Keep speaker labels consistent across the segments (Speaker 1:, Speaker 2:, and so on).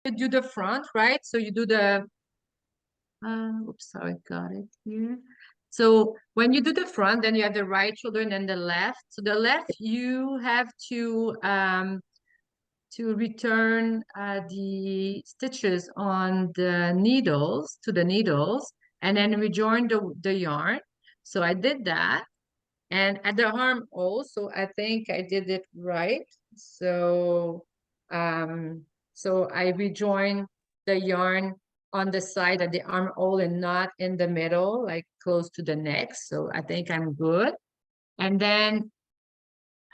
Speaker 1: you do the front, right? So you do the, oops, sorry, got it here. So when you do the front, then you have the right shoulder and then the left. So the left, you have to return the stitches on the needles to the needles and then rejoin the yarn. So I did that. And at the arm also, I think I did it right. So, so I rejoined the yarn on the side of the armhole and not in the middle, like close to the neck. So I think I'm good. And then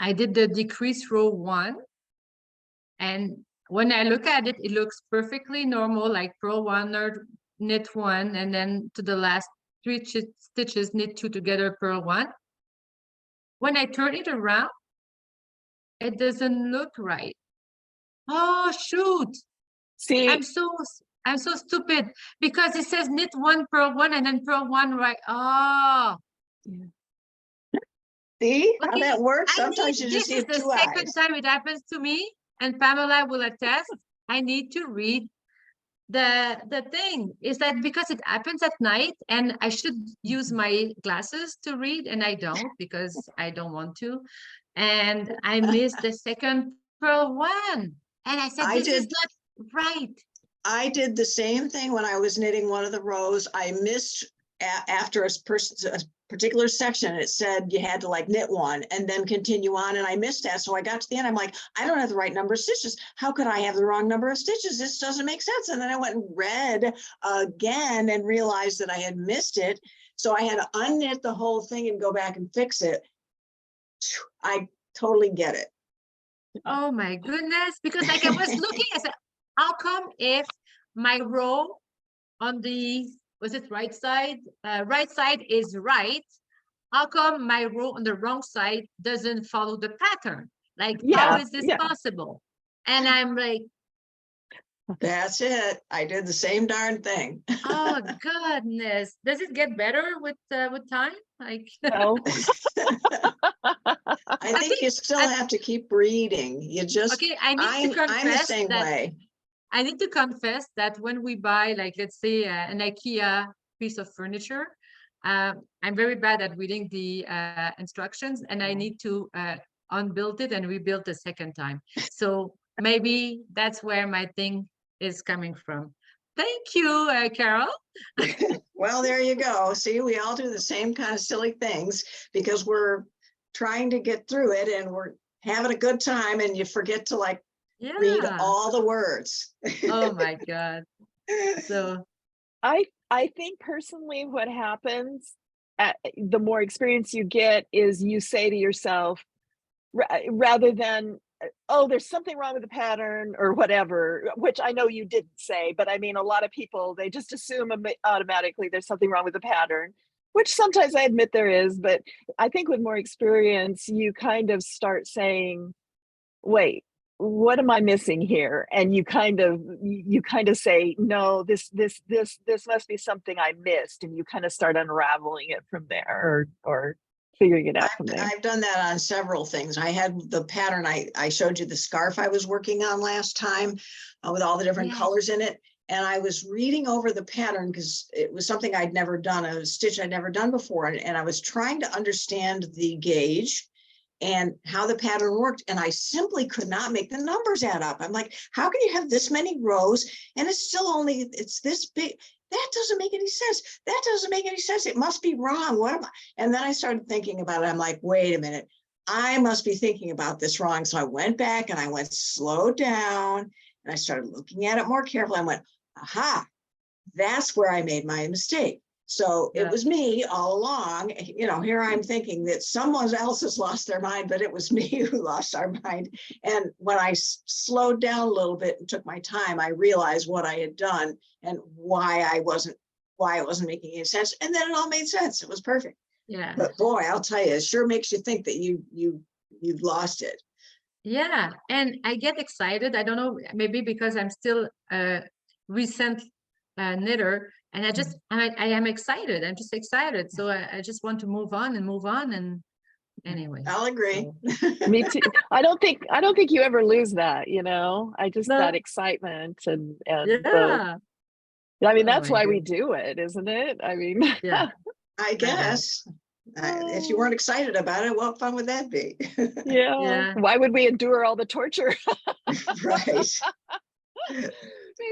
Speaker 1: I did the decrease row 1. And when I look at it, it looks perfectly normal, like purl 1 or knit 1, and then to the last 3 stitches, knit 2 together, purl 1. When I turn it around, it doesn't look right. Oh, shoot.
Speaker 2: See,
Speaker 1: I'm so stupid because it says knit 1, purl 1, and then purl 1, right? Oh,
Speaker 3: See how
Speaker 1: okay.
Speaker 3: that works?
Speaker 1: I
Speaker 3: Sometimes you
Speaker 1: need,
Speaker 3: just
Speaker 1: this is
Speaker 3: need
Speaker 1: the
Speaker 3: two
Speaker 1: second
Speaker 3: eyes.
Speaker 1: time it happens to me, and Pamela will attest. I need to read the thing. Is that because it happens at night and I should use my glasses to read and I don't because I don't want to. And I missed the second pearl 1. And I said,
Speaker 3: I
Speaker 1: this is
Speaker 3: did.
Speaker 1: not right.
Speaker 3: I did the same thing when I was knitting one of the rows. I missed after a particular section, it said you had to like knit 1 and then continue on. And I missed that. So I got to the end. I'm like, I don't have the right number of stitches. How could I have the wrong number of stitches? This doesn't make sense. And then I went and read again and realized that I had missed it. So I had to unknit the whole thing and go back and fix it. I totally get it.
Speaker 1: Oh my goodness. Because like I was looking, I said, how come if my row on the, was it right side? Right side is right. How come my row on the wrong side doesn't follow the pattern? Like, how is this possible? And I'm like,
Speaker 3: that's it. I did the same darn thing.
Speaker 1: oh goodness. Does it get better with time? Like,
Speaker 2: no.
Speaker 3: I think you still have to keep reading. You just,
Speaker 1: okay, I need to
Speaker 3: I'm the
Speaker 1: confess
Speaker 3: same
Speaker 1: that
Speaker 3: way.
Speaker 1: I need to confess that when we buy, like, let's say an IKEA piece of furniture, I'm very bad at reading the instructions and I need to unbuild it and rebuild the second time. So maybe that's where my thing is coming from. Thank you, Carol.
Speaker 3: Well, there you go. See, we all do the same kind of silly things because we're trying to get through it and we're having a good time and you forget to like read all the words.
Speaker 1: Oh my God. So
Speaker 2: I think personally what happens, the more experience you get is you say to yourself, rather than, oh, there's something wrong with the pattern or whatever, which I know you didn't say, but I mean, a lot of people, they just assume automatically there's something wrong with the pattern, which sometimes I admit there is, but I think with more experience, you kind of start saying, wait, what am I missing here? And you kind of say, no, this must be something I missed. And you kind of start unraveling it from there or figuring it out from there.
Speaker 3: I've done that on several things. I had the pattern, I showed you the scarf I was working on last time with all the different colors in it. And I was reading over the pattern because it was something I'd never done, a stitch I'd never done before. And I was trying to understand the gauge and how the pattern worked. And I simply could not make the numbers add up. I'm like, how can you have this many rows and it's still only, it's this big? That doesn't make any sense. That doesn't make any sense. It must be wrong. What am I? And then I started thinking about it. I'm like, wait a minute. I must be thinking about this wrong. So I went back and I went slow down and I started looking at it more carefully. I went, aha, that's where I made my mistake. So it was me all along. You know, here I'm thinking that someone else has lost their mind, but it was me who lost our mind. And when I slowed down a little bit and took my time, I realized what I had done and why it wasn't making any sense. And then it all made sense. It was perfect.
Speaker 1: yeah.
Speaker 3: But boy, I'll tell you, it sure makes you think that you've lost it.
Speaker 1: Yeah, and I get excited. I don't know, maybe because I'm still a recent knitter, and I am excited. I'm just excited. So I just want to move on and anyway.
Speaker 3: I'll agree.
Speaker 2: Me too. I don't think you ever lose that, you know. I just
Speaker 1: No.
Speaker 2: that excitement and the
Speaker 1: Yeah.
Speaker 2: I mean
Speaker 1: Oh
Speaker 2: that's
Speaker 1: my
Speaker 2: why we
Speaker 1: goodness.
Speaker 2: do it, isn't it? I mean
Speaker 1: Yeah.
Speaker 3: I guess. If you weren't excited about it, what fun would that be?
Speaker 2: yeah.
Speaker 1: Yeah.
Speaker 2: Why would we endure all the torture?
Speaker 3: Right.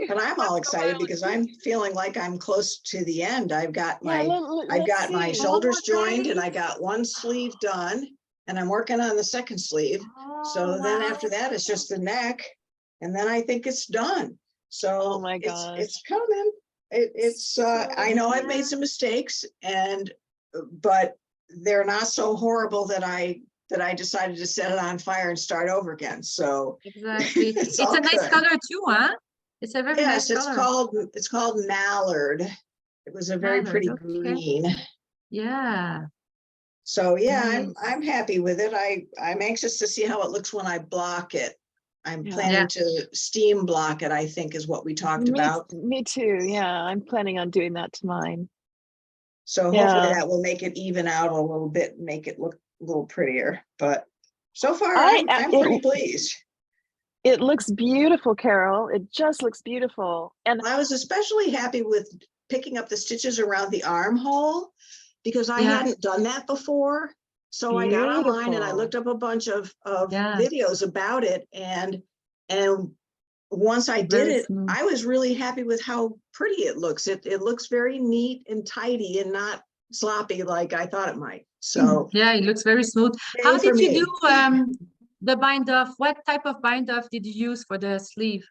Speaker 3: But I'm all
Speaker 2: Let's go
Speaker 3: excited
Speaker 2: out.
Speaker 3: because I'm feeling like I'm close to the end. I've got
Speaker 2: Yeah,
Speaker 3: I've
Speaker 2: let's
Speaker 3: got my
Speaker 2: see.
Speaker 3: shoulders joined and I
Speaker 1: nice.
Speaker 3: got one sleeve done and I'm working on the second sleeve.
Speaker 1: Oh
Speaker 3: So then after
Speaker 1: wow.
Speaker 3: that, it's just the neck. And then I think it's done.
Speaker 2: Oh
Speaker 3: So
Speaker 2: my
Speaker 3: it's
Speaker 2: gosh.
Speaker 3: coming. It's I know I've made
Speaker 1: Yeah.
Speaker 3: some mistakes but they're not so horrible that I decided to set it on fire and start over again. So
Speaker 1: Exactly.
Speaker 3: it's
Speaker 1: It's
Speaker 3: all
Speaker 1: a nice
Speaker 3: good.
Speaker 1: color too, huh? It's a very nice
Speaker 3: Yes,
Speaker 1: color.
Speaker 3: it's called mallard. It was a very
Speaker 1: Mallard.
Speaker 3: pretty
Speaker 1: Okay.
Speaker 3: green.
Speaker 1: Yeah.
Speaker 3: So yeah,
Speaker 1: Nice.
Speaker 3: I'm happy with it. I'm anxious to see how it looks when I block it. I'm
Speaker 2: Yeah.
Speaker 1: Yeah.
Speaker 3: planning to steam block it, I think is what we talked about.
Speaker 2: Me too. Yeah, I'm planning on doing that to mine.
Speaker 3: So hopefully
Speaker 2: Yeah.
Speaker 3: that will make it even out a little bit, make it look a little prettier. But so far
Speaker 2: I
Speaker 3: I'm pretty pleased.
Speaker 2: it looks beautiful, Carol. It just looks beautiful. And
Speaker 3: I was especially happy with picking up the stitches around the armhole because I
Speaker 1: Yeah.
Speaker 3: hadn't done that before. So I got online and I
Speaker 2: beautiful.
Speaker 3: looked up a bunch of
Speaker 1: Yeah.
Speaker 3: videos about it. And once I did
Speaker 1: Very
Speaker 3: it,
Speaker 1: smooth.
Speaker 3: I was really happy with how pretty it looks. It looks very neat and tidy and not sloppy like I thought it might. So
Speaker 1: Yeah, it looks very smooth.
Speaker 3: yay
Speaker 1: How
Speaker 3: for
Speaker 1: did you do
Speaker 3: me.
Speaker 1: the bind off? What type of bind off did you use for the sleeve?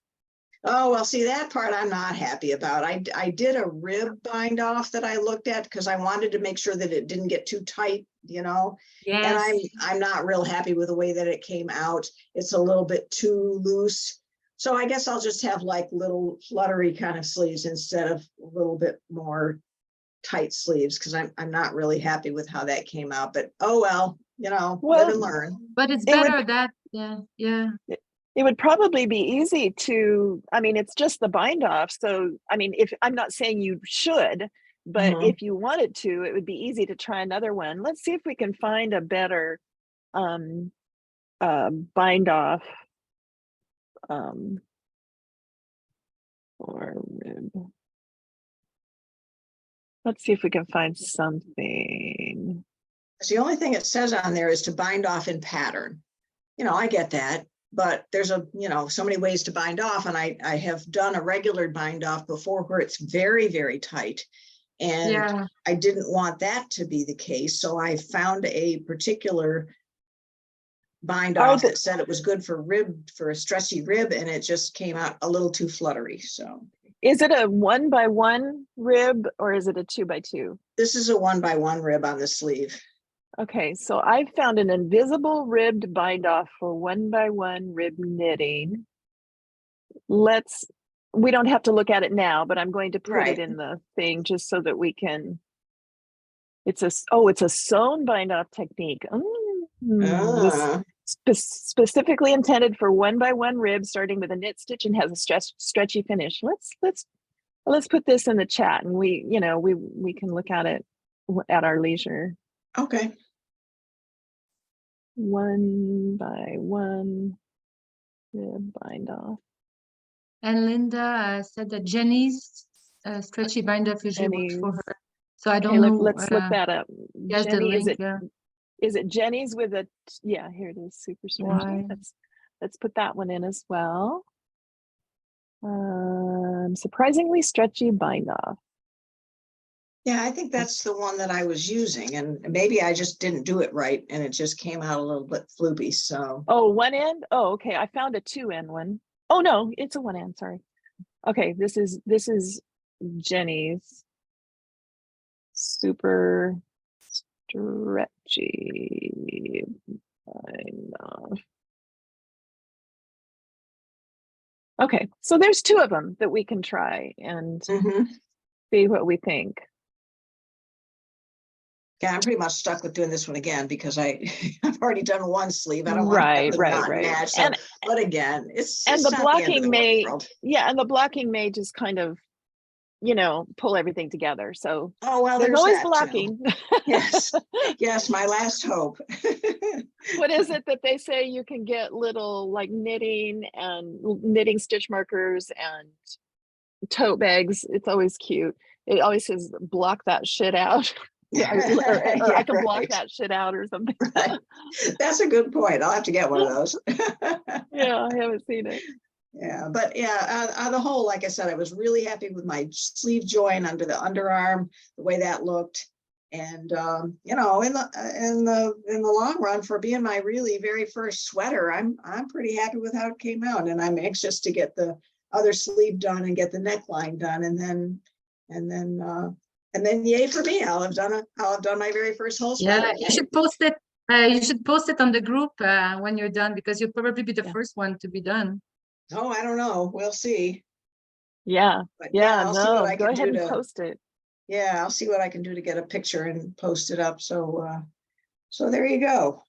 Speaker 3: Oh, well, see, that part I'm not happy about. I did a rib bind off that I looked at because I wanted to make sure that it didn't get too tight, and
Speaker 1: Yes.
Speaker 3: I'm not real happy with the way that it came out. It's a little bit too loose. So I guess I'll just have like little fluttery kind of sleeves instead of a little bit more tight sleeves because I'm not really happy with how that came out. But oh well, live and
Speaker 2: Well,
Speaker 3: learn.
Speaker 1: But it's
Speaker 2: it would
Speaker 1: better that, yeah, yeah.
Speaker 2: it would probably be easy to, I mean, it's just the bind off. So, I mean, if I'm not saying you should, but
Speaker 3: Mhm.
Speaker 2: if you wanted to, it would be easy to try another one. Let's see if we can find a better um bind off or rib. Let's see if we can find something.
Speaker 3: So the only thing it says on there is to bind off in pattern. I get that, but there's so many ways to bind off. And I have done a regular bind off before where it's very, very tight. And
Speaker 1: Yeah.
Speaker 3: I didn't want that to be the case. So I found a particular bind
Speaker 2: Are
Speaker 3: off
Speaker 2: the
Speaker 3: that said it was good for a stretchy rib, and it just came out a little too fluttery. So
Speaker 2: Is it a 1x1 rib or is it a 2x2?
Speaker 3: this is a 1x1 rib on the sleeve.
Speaker 2: Okay, so I found an invisible ribbed bind off for 1x1 rib knitting. We don't have to look at it now, but I'm going to put it
Speaker 3: Right.
Speaker 2: in the thing just so that we can. It's a sewn bind off technique. This specifically intended for 1x1 rib, starting with a knit stitch and has a stretchy finish. Let's put this in the chat, and we can look at it at our leisure.
Speaker 3: Okay.
Speaker 2: 1x1 rib bind off.
Speaker 1: And Linda said that Jenny's stretchy bind off usually works for her. So I don't know.
Speaker 2: Let's look that up.
Speaker 1: Yes, the
Speaker 2: Jenny,
Speaker 1: link.
Speaker 2: is it Jenny's with a, yeah, here it is, super stretchy.
Speaker 1: Why?
Speaker 2: Let's put that one in as well. Surprisingly stretchy bind off.
Speaker 3: Yeah, I think that's the one that I was using, and maybe I just didn't do it right and it just came out a little bit floopy. So
Speaker 2: Oh, one end. Oh, okay. I found a 2-end one. Oh no, it's a 1-end. Sorry. Okay, this is Jenny's super stretchy bind off. Okay, so there's 2 of them that we can try and see what we think.
Speaker 3: yeah, I'm pretty much stuck with doing this one again because I've already done one sleeve. I don't want
Speaker 2: Right.
Speaker 3: to not match. So, but again, it's
Speaker 2: the
Speaker 3: not the end of
Speaker 2: blocking
Speaker 3: the
Speaker 2: may,
Speaker 3: world.
Speaker 2: yeah, and the blocking may just kind of pull everything together. So
Speaker 3: Oh, well,
Speaker 2: there's
Speaker 3: there's
Speaker 2: always
Speaker 3: that too.
Speaker 2: blocking.
Speaker 3: Yes. Yes, my last hope.
Speaker 2: What is it that they say you can get little like knitting stitch markers and tote bags? It's always cute. It always says block that shit out. or I can block that shit out or something.
Speaker 3: Right. That's a good point. I'll have to get one of those.
Speaker 2: Yeah, I haven't seen it.
Speaker 3: Yeah, but yeah, on the whole, like I said, I was really happy with my sleeve join under the underarm, the way that looked. And in the long run, for being my really very first sweater, I'm pretty happy with how it came out. And I'm anxious to get the other sleeve done and get the neckline done, and then yay for me. I'll have done my very first whole sweater.
Speaker 1: Yeah, you should post it. You should post it on the group when you're done, because you'll probably be the first one to be done.
Speaker 3: Oh, I don't know. We'll see.
Speaker 2: Yeah.
Speaker 3: But
Speaker 2: Yeah.
Speaker 3: I'll see what I
Speaker 2: Go
Speaker 3: can
Speaker 2: ahead
Speaker 3: do
Speaker 2: and
Speaker 3: to.
Speaker 2: post it.
Speaker 3: Yeah, I'll see what I can do to get a picture and post it up. So there you go.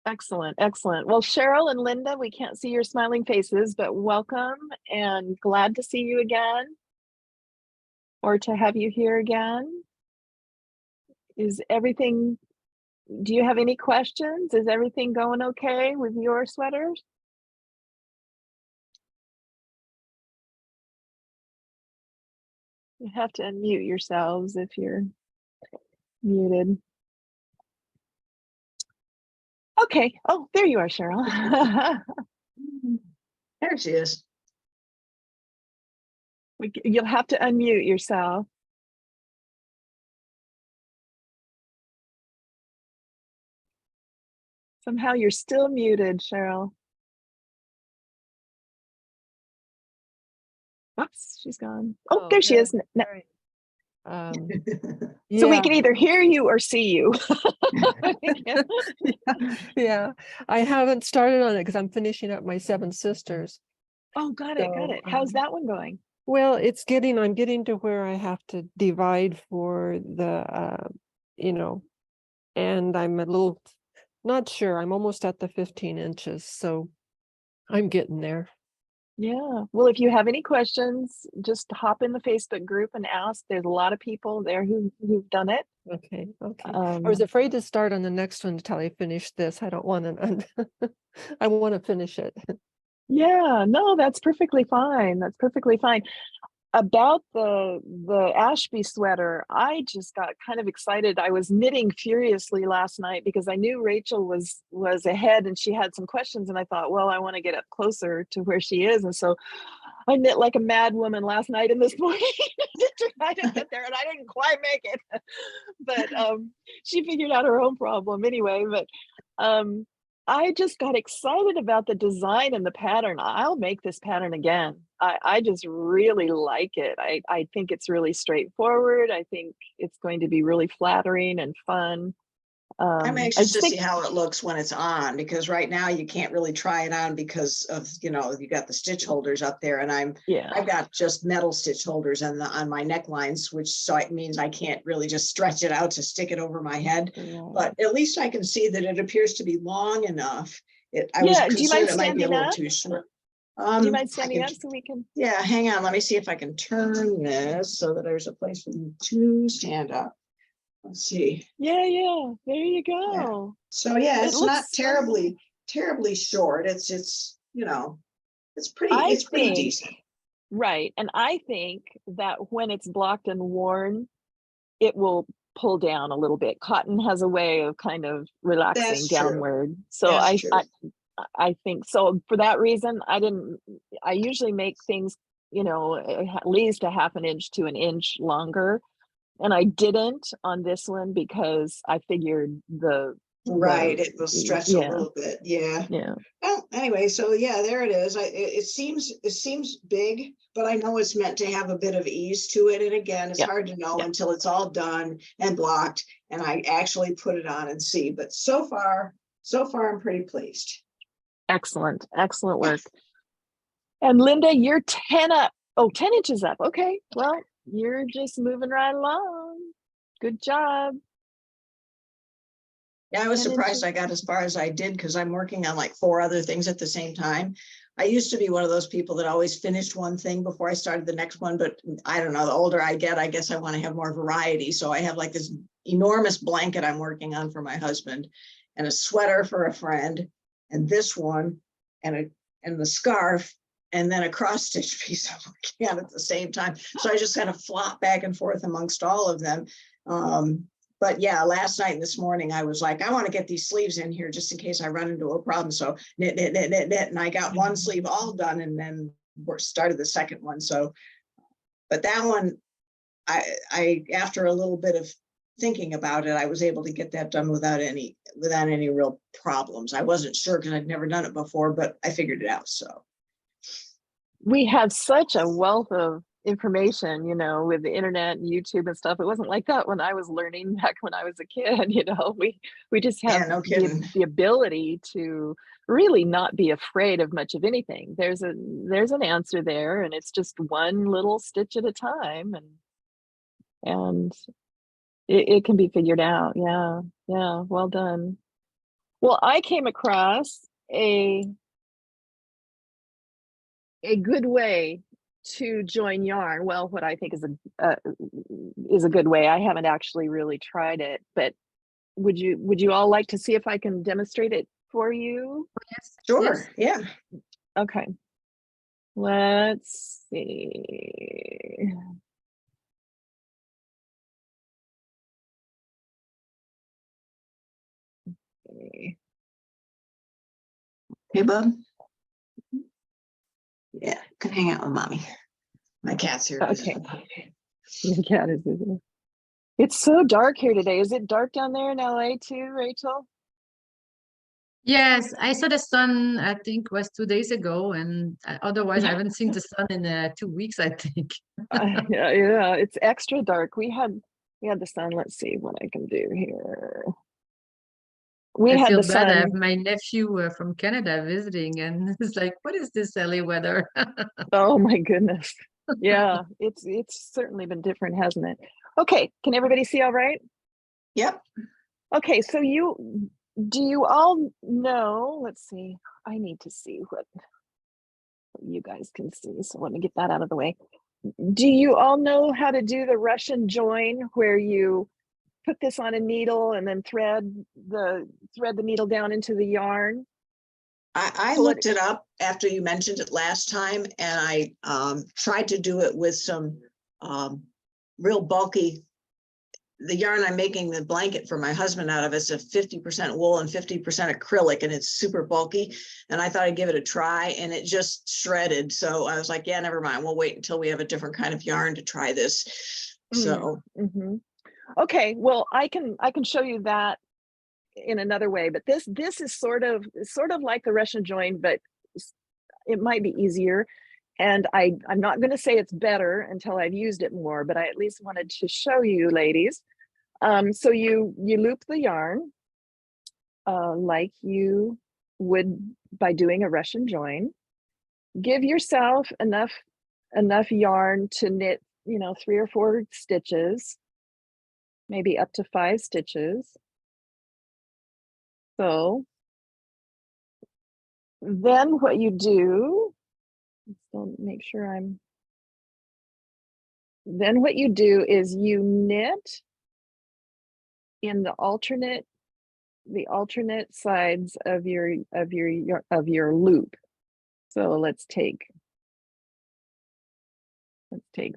Speaker 2: Excellent. Excellent. Well, Cheryl and Linda, we can't see your smiling faces, but welcome and glad to see you again, or to have you here again. Do you have any questions? Is everything going okay with your sweaters? You have to unmute yourselves if you're muted. Okay. Oh, there you are, Cheryl.
Speaker 3: There she is.
Speaker 2: You'll have to unmute yourself. Somehow you're still muted, Cheryl. Oops, she's gone. Oh, there she is.
Speaker 4: Sorry.
Speaker 2: So we
Speaker 4: Yeah,
Speaker 2: can either hear you or see you.
Speaker 4: yeah. I haven't started on it because I'm finishing up my Seven Sisters.
Speaker 2: Oh, got it, got
Speaker 4: So,
Speaker 2: it. How's that one going?
Speaker 4: Well, I'm getting to where I have to divide for the, and I'm a little, not sure. I'm almost at the 15 inches, so I'm getting there.
Speaker 2: Yeah. Well, if you have any questions, just hop in the Facebook group and ask. There's a lot of people there who've done it.
Speaker 4: Okay. I was afraid to start on the next one until I finish this. I don't want to, I want to finish it.
Speaker 2: Yeah, no, that's perfectly fine. That's perfectly fine. About the Ashby sweater, I just got kind of excited. I was knitting furiously last night because I knew Rachel was ahead and she had some questions, and I thought, well, I want to get up closer to where she is, and so I knit like a mad woman last night and this morning to try to get there, and I didn't quite make it. But she figured out her own problem anyway. But I just got excited about the design and the pattern. I'll make this pattern again. I just really like it. I think it's really straightforward. I think it's going to be really flattering and fun.
Speaker 3: I'm anxious to see how it looks when it's on, because right now you can't really try it on because of, you got the stitch holders up there, and I've got just metal stitch holders on my necklines, so it means I can't really just stretch it out to stick it over my head. Yeah. But at least I can see that it appears to be long enough. I was concerned it might be a little too short.
Speaker 2: Do you mind standing up so we can?
Speaker 3: Yeah, hang on. Let me see if I can turn this so that there's a place for you to stand up. Let's see.
Speaker 2: Yeah, there you go.
Speaker 3: Yeah. So yeah, it's not terribly short. It's pretty decent.
Speaker 2: Right. And I think that when it's blocked and worn, it will pull down a little bit. Cotton has a way of kind of relaxing downward. So I think so. For that reason, I usually make things, at least a half an inch to an inch longer. And I didn't on this one because I figured
Speaker 3: it will stretch a little bit. Yeah. Well, anyway, so yeah, there it is. It seems big, but I know it's meant to have a bit of ease to it. And again, it's hard to know until it's all done and blocked and I actually put it on and see. But so far I'm pretty pleased.
Speaker 2: Excellent work. And Linda, you're 10 inches up. Okay, well, you're just moving right along. Good job.
Speaker 3: Yeah, I was
Speaker 2: And
Speaker 3: surprised I got as far as I did because I'm working on like 4 other things at the same time. I used to be one of those people that always finished one thing before I started the next one, but I don't know, the older I get, I guess I want to have more variety. So I have like this enormous blanket I'm working on for my husband, and a sweater for a friend, and this one, and the scarf, and then a cross stitch piece I'm working on at the same time. So I just kind of flop back and forth amongst all of them. But yeah, last night and this morning, I was like, I want to get these sleeves in here just in case I run into a problem. So knit, knit, knit, knit, knit. And I got one sleeve all done and then started the second one. So, but that one, I after a little bit of thinking about it, I was able to get that done without any real problems. I wasn't sure because I'd never done it before, but I figured it out. So
Speaker 2: we have such a wealth of information, you know, with the internet and YouTube and stuff. It wasn't like that when I was learning back when I was a kid, you know. We just have
Speaker 3: yeah, no kidding.
Speaker 2: the ability to really not be afraid of much of anything. There's an answer there, and it's just one little stitch at a time, and it can be figured out. Yeah, yeah, well done. Well, I came across a good way to join yarn. Well, what I think is a good way. I haven't actually really tried it, but would you all like to see if I can demonstrate it for you?
Speaker 1: Yes.
Speaker 3: Sure.
Speaker 1: Yes.
Speaker 3: Yeah.
Speaker 2: Okay. Let's see. Okay.
Speaker 3: Hey, bub. Yeah, can hang out with mommy. My cat's here.
Speaker 2: Okay. Your cat is visiting. It's so dark here today. Is it dark down there in LA too, Rachel?
Speaker 1: Yes, I saw the sun, I think was 2 days ago, and otherwise I haven't seen the sun in 2 weeks, I think.
Speaker 2: Yeah, it's extra dark. We had the sun. Let's see what I can do here. We
Speaker 1: I
Speaker 2: had
Speaker 1: feel
Speaker 2: the
Speaker 1: bad. I have
Speaker 2: sun.
Speaker 1: my nephew from Canada visiting, and it's like, what is this LA weather?
Speaker 2: Oh my goodness. Yeah, it's certainly been different, hasn't it? Okay, can everybody see all right?
Speaker 3: Yep.
Speaker 2: Okay, so do you all know, let's see, I need to see what you guys can see, so let me get that out of the way. Do you all know how to do the Russian join, where you put this on a needle and then thread the needle down into the yarn?
Speaker 3: I looked it up after you mentioned it last time, and I tried to do it with some real bulky. The yarn I'm making the blanket for my husband out of is a 50% wool and 50% acrylic, and it's super bulky. And I thought I'd give it a try, and it just shredded. So I was like, yeah, never mind. We'll wait until we have a different kind of yarn to try this. So
Speaker 2: okay, well, I can show you that in another way, but this is sort of like the Russian join, but it might be easier. And I'm not going to say it's better until I've used it more, but I at least wanted to show you, ladies. So you loop the yarn like you would by doing a Russian join. Give yourself enough yarn to knit, 3 or 4 stitches, maybe up to 5 stitches. So then what you do, let's make sure then what you do is you knit in the alternate sides of your loop. So let's take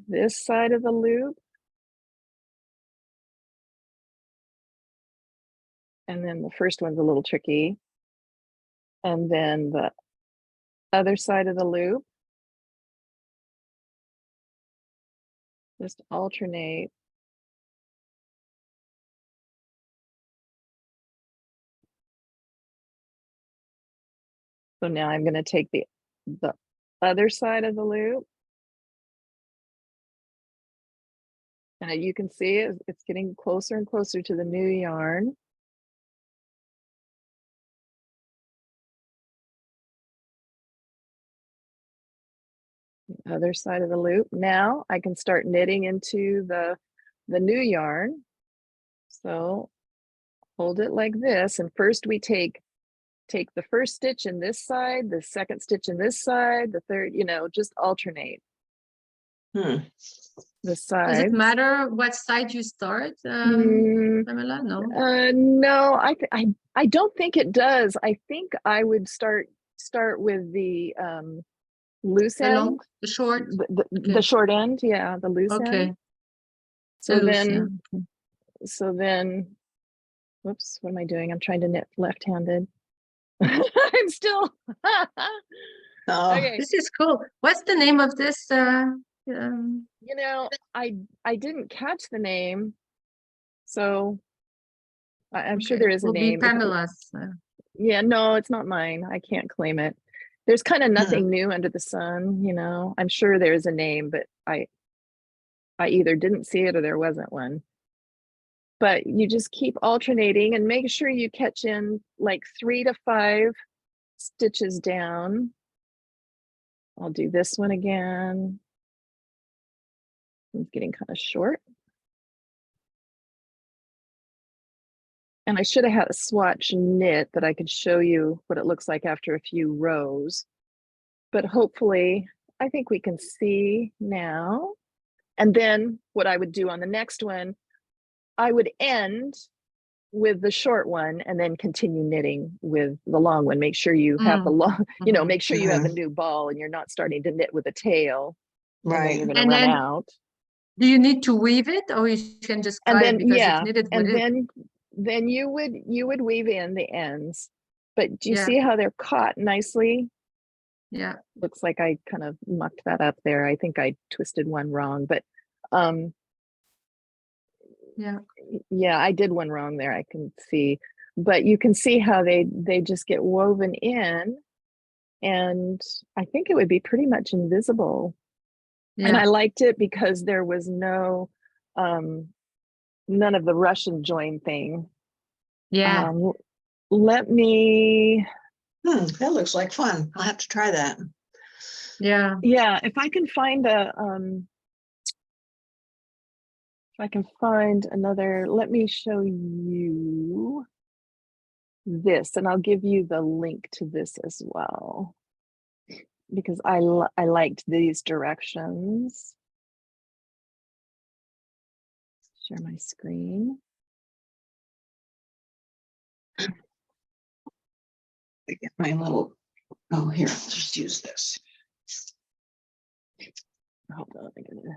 Speaker 2: this side of the loop, and then the first one's a little tricky, and then the other side of the loop. Just alternate. So now I'm going to take the other side of the loop, and you can see it's getting closer and closer to the new yarn. The other side of the loop. Now I can start knitting into the new yarn. So hold it like this, and first we take the first stitch in this side, the second stitch in this side, the third, just alternate
Speaker 3: Hmm.
Speaker 2: the
Speaker 1: Does
Speaker 2: sides.
Speaker 1: it matter what side you start,
Speaker 2: Mm,
Speaker 1: Pamela? No.
Speaker 2: no, I don't think it does. I think I would start with the loose
Speaker 1: The long,
Speaker 2: end,
Speaker 1: the short.
Speaker 2: the
Speaker 1: Okay.
Speaker 2: short end, yeah, the loose
Speaker 1: Okay.
Speaker 2: end.
Speaker 1: The
Speaker 2: So
Speaker 1: loose, yeah.
Speaker 2: then, whoops, what am I doing? I'm trying to knit left-handed. I'm still
Speaker 3: Oh,
Speaker 2: okay.
Speaker 1: This is cool. What's the name of this?
Speaker 2: I didn't catch the name, so I'm sure
Speaker 1: Okay.
Speaker 2: there is a
Speaker 1: Will be
Speaker 2: name.
Speaker 1: Pamela's.
Speaker 2: Yeah, no, it's not mine. I can't claim it. There's kind of
Speaker 3: Hmm.
Speaker 2: nothing new under the sun, I'm sure there's a name, but I either didn't see it or there wasn't one. But you just keep alternating and make sure you catch in like 3 to 5 stitches down. I'll do this one again. It's getting kind of short. And I should have had a swatch knit that I could show you what it looks like after a few rows. But hopefully, I think we can see now. And then what I would do on the next one, I would end with the short one and then continue knitting with the long one. Make sure you have the long, make sure you have a new ball and you're not starting to knit with a tail. And then you're
Speaker 3: right.
Speaker 2: going to run
Speaker 1: then
Speaker 2: out.
Speaker 1: do you need to weave it, or you can just
Speaker 2: And
Speaker 1: cut it
Speaker 2: then,
Speaker 1: because you've knitted with
Speaker 2: and
Speaker 1: it?
Speaker 2: then you would weave in the ends. But do you
Speaker 1: Yeah.
Speaker 2: see how they're caught nicely?
Speaker 1: Yeah.
Speaker 2: Looks like I kind of mucked that up there. I think I twisted one wrong, but yeah, I did one wrong there. I can see, but you can see how they just get woven in, and I think it would be pretty much invisible. And
Speaker 1: Yeah.
Speaker 2: I liked it because there was no none of the Russian join thing.
Speaker 1: Yeah.
Speaker 2: Let me
Speaker 3: That looks like fun. I'll have to try that.
Speaker 1: Yeah.
Speaker 2: yeah, if I can find another, let me show you this, and I'll give you the link to this as well, because I liked these directions. Share my screen.
Speaker 3: I get my little, oh, here, I'll just use this.
Speaker 2: Hold on, I'm gonna.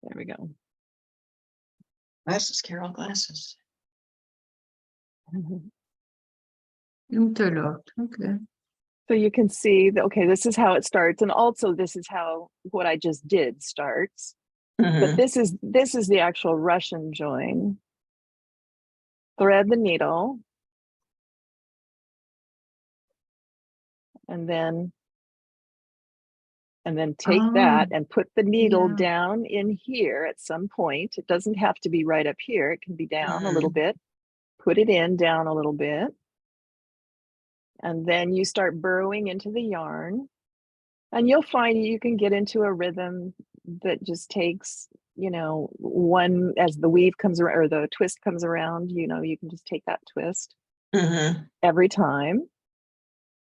Speaker 2: There we go.
Speaker 3: Glasses, Carol, glasses.
Speaker 1: Interlocked. Okay.
Speaker 2: So you can see that, okay, this is how it starts. And also this is how what I just did starts. But this is the actual Russian join. Thread the needle. And then take that and put the needle down in here at some point. It doesn't have to be right up here. It can be down a little bit. Put it in down a little bit. And then you start burrowing into the yarn. And you'll find you can get into a rhythm that just takes, one, as the weave comes around or the twist comes around, you can just take that twist every time.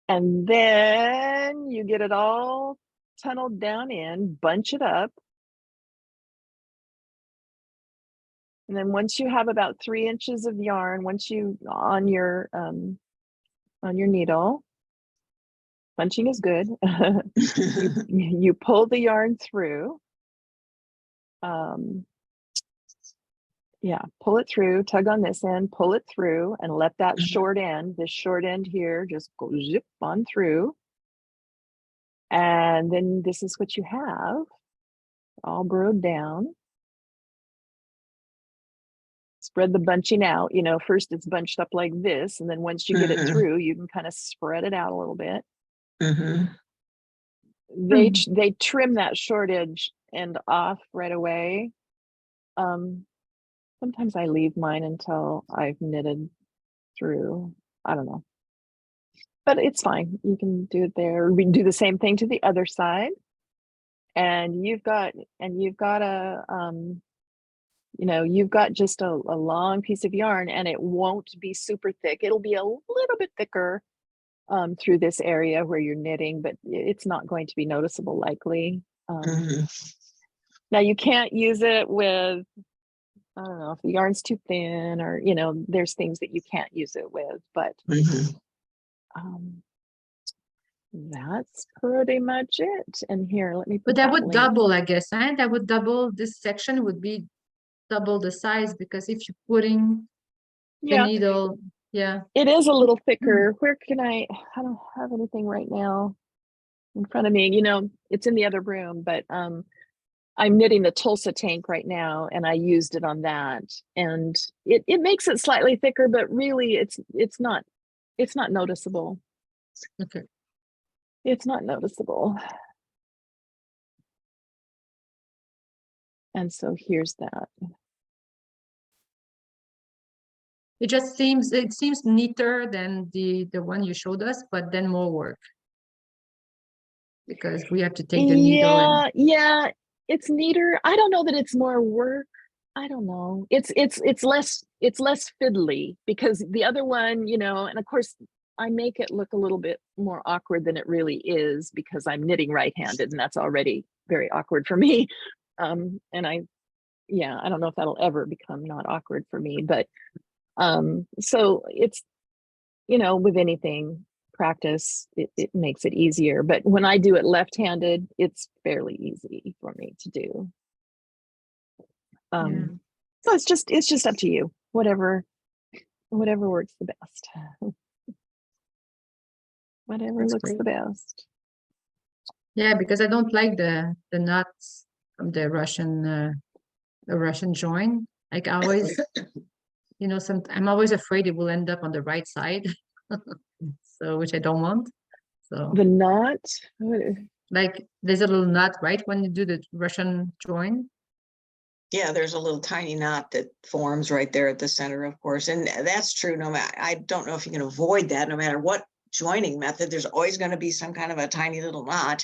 Speaker 2: And then you get it all tunneled down in, bunch it up. And then once you have about 3 inches of yarn, once you on your needle, bunching is good. you pull the yarn through. Yeah, pull it through, tug on this end, pull it through, and let that short end, this short end here, just go zip on through. And then this is what you have, all burrowed down. Spread the bunching out, first it's bunched up like this, and then once you get it through, you can kind of spread it out a little bit. They trim that short edge end off right away. Sometimes I leave mine until I've knitted through. I don't know. But it's fine. You can do it there. We can do the same thing to the other side. And you've got a you've got just a long piece of yarn, and it won't be super thick. It'll be a little bit thicker through this area where you're knitting, but it's not going to be noticeable likely. Now you can't use it with, I don't know, if the yarn's too thin, or there's things that you can't use it with, but that's pretty much it. And here, let me put
Speaker 1: But that would
Speaker 2: link.
Speaker 1: double, I guess, and that would double, this section would be double the size, because if you're putting the needle,
Speaker 2: it is a little thicker. Where can I don't have anything right now in front of me. It's in the other room, but I'm knitting the Tulsa tank right now, and I used it on that, and it makes it slightly thicker, but really it's not noticeable.
Speaker 1: Okay.
Speaker 2: It's not noticeable. And so here's that.
Speaker 1: It seems neater than the one you showed us, but then more work, because we have to take the needle and
Speaker 2: yeah, it's neater. I don't know that it's more work. I don't know. It's less fiddly, because the other one, and of course I make it look a little bit more awkward than it really is, because I'm knitting right-handed, and that's already very awkward for me. And I don't know if that'll ever become not awkward for me, but so it's, with anything, practice, it makes it easier. But when I do it left-handed, it's fairly easy for me to do. So it's just up to you, whatever works the best. Whatever
Speaker 1: That's
Speaker 2: looks
Speaker 1: great.
Speaker 2: the best.
Speaker 1: Yeah, because I don't like the knots from the Russian join. Like I always, I'm always afraid it will end up on the right side. So, which I don't want. So
Speaker 2: the knot,
Speaker 1: like there's a little knot, right, when you do the Russian join.
Speaker 3: Yeah, there's a little tiny knot that forms right there at the center, of course. And that's true. No matter, I don't know if you can avoid that, no matter what joining method, there's always going to be some kind of a tiny little knot.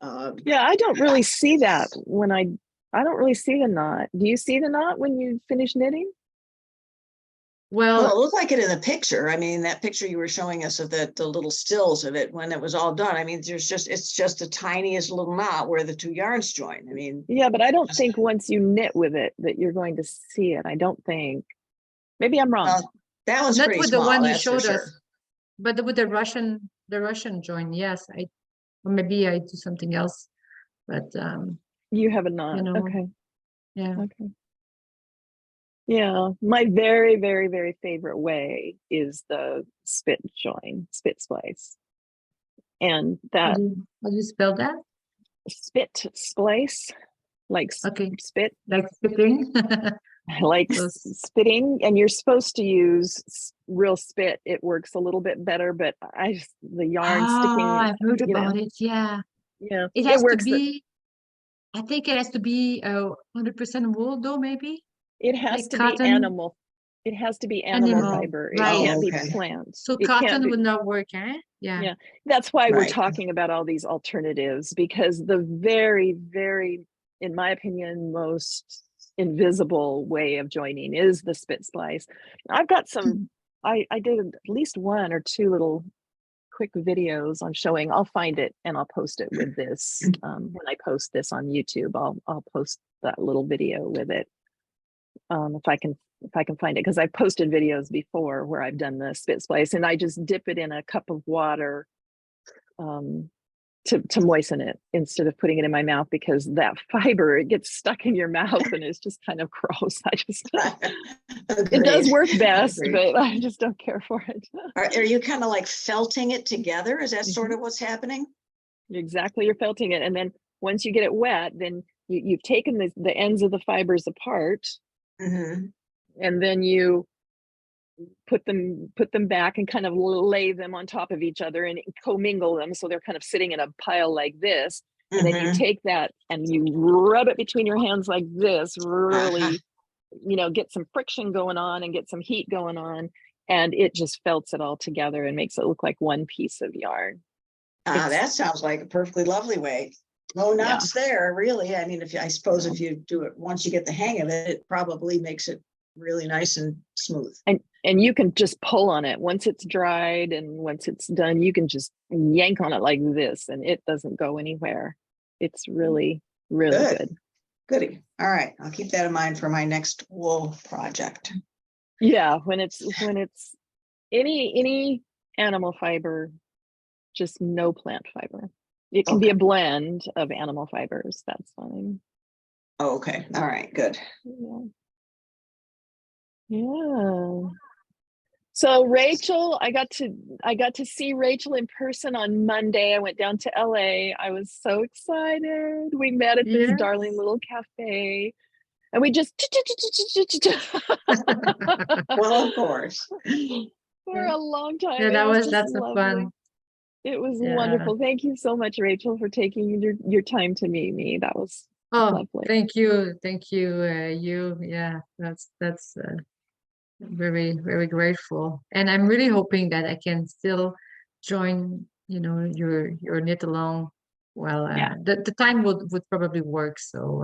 Speaker 2: Yeah, I don't really see that when I don't really see the knot. Do you see the knot when you finish knitting?
Speaker 3: Well, it looked like it in the picture. I mean, that picture you were showing us of the little stills of it when it was all done. I mean, it's just the tiniest little knot where the two yarns join. I mean,
Speaker 2: yeah, but I don't think once you knit with it that you're going to see it. I don't think. Maybe I'm wrong.
Speaker 3: Well, that one's
Speaker 1: not
Speaker 3: pretty
Speaker 1: with
Speaker 3: small,
Speaker 1: the one you
Speaker 3: that's for
Speaker 1: showed
Speaker 3: sure.
Speaker 1: us, but with the Russian join, yes. Or maybe I do something else, but
Speaker 2: you have a knot. Okay.
Speaker 1: Yeah.
Speaker 2: Okay. Yeah, my very, very, very favorite way is the spit splice. And that
Speaker 1: how do you spell that?
Speaker 2: spit splice, like spit,
Speaker 1: like spitting.
Speaker 2: like spitting, and you're supposed to use real spit. It works a little bit better, but the yarn sticking.
Speaker 1: I've heard about it. Yeah.
Speaker 2: Yeah.
Speaker 1: It has to be. I think it has to be 100% wool, though. Maybe
Speaker 2: it has
Speaker 1: like
Speaker 2: to
Speaker 1: cotton.
Speaker 2: be animal. It has to be animal fiber. It can't be plant.
Speaker 1: So cotton would not work, eh? Yeah.
Speaker 2: Yeah. That's why we're talking about all these alternatives, because the very, very, in my opinion, most invisible way of joining is the spit splice. I've got some, I did at least one or two little quick videos on showing. I'll find it and I'll post it with this. When I post this on YouTube, I'll post that little video with it. If I can find it, because I've posted videos before where I've done the spit splice, and I just dip it in a cup of water to moisten it instead of putting it in my mouth, because that fiber, it gets stuck in your mouth and it's just kind of gross. It does work best, but I just don't care for it.
Speaker 3: Are you kind of like felting it together? Is that sort of what's happening?
Speaker 2: Exactly, you're felting it, and then once you get it wet, then you've taken the ends of the fibers apart, and then you put them back and kind of lay them on top of each other and commingle them, so they're kind of sitting in a pile like this. And then you take that and you rub it between your hands like this, really get some friction going on and get some heat going on, and it just felts it all together and makes it look like one piece of yarn.
Speaker 3: That sounds like a perfectly lovely way. No knots there, really. I mean, I suppose if you do it once you get the hang of it, it probably makes it really nice and smooth.
Speaker 2: And you can just pull on it once it's dried, and once it's done, you can just yank on it like this, and it doesn't go anywhere. It's really, really good.
Speaker 3: Goody. All right, I'll keep that in mind for my next wool project.
Speaker 2: Yeah, when it's any animal fiber, just no plant fiber. It can be a blend of animal fibers. That's fine.
Speaker 3: Oh, okay. All right. Good.
Speaker 2: Yeah. So Rachel, I got to see Rachel in person on Monday. I went down to LA. I was so excited. We met at this darling little cafe, and we just
Speaker 3: well, of course,
Speaker 2: for a long time.
Speaker 1: Yeah, that's fun.
Speaker 2: It was wonderful. Thank you so much, Rachel, for taking your time to meet me. That was lovely.
Speaker 1: Thank you. Yeah, that's very, very grateful. And I'm really hoping that I can still join, your knit along. Well, the time would probably work. So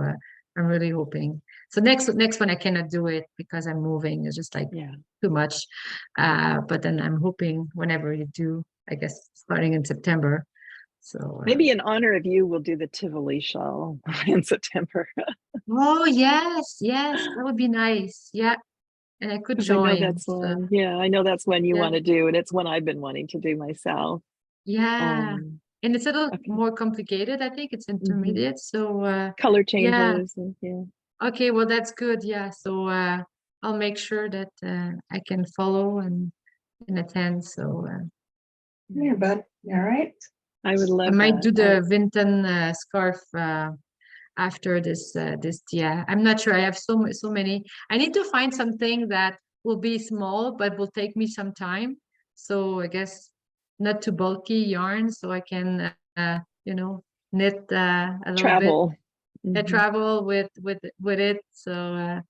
Speaker 1: I'm really hoping. So next one I cannot do it because I'm moving. It's just like too much. But then I'm hoping whenever you do, I guess starting in September. So
Speaker 2: maybe in honor of you, we'll do the Tivoli shawl in September.
Speaker 1: Oh yes, that would be nice. Yeah. And I could join.
Speaker 2: I know that's one. Yeah, I know that's one you want to do, and it's one I've been wanting to do myself.
Speaker 1: Yeah, and it's a little more complicated. I think it's intermediate. So
Speaker 2: color changes.
Speaker 1: Okay, well that's good. Yeah, so I'll make sure that I can follow and attend. So
Speaker 3: yeah, bud. All right.
Speaker 2: I would love.
Speaker 1: I might do the Vinton scarf after this. Yeah, I'm not sure. I have so many. I need to find something that will be small but will take me some time. So I guess not too bulky yarn, so I can knit a little
Speaker 2: travel.
Speaker 1: bit. Travel with it. So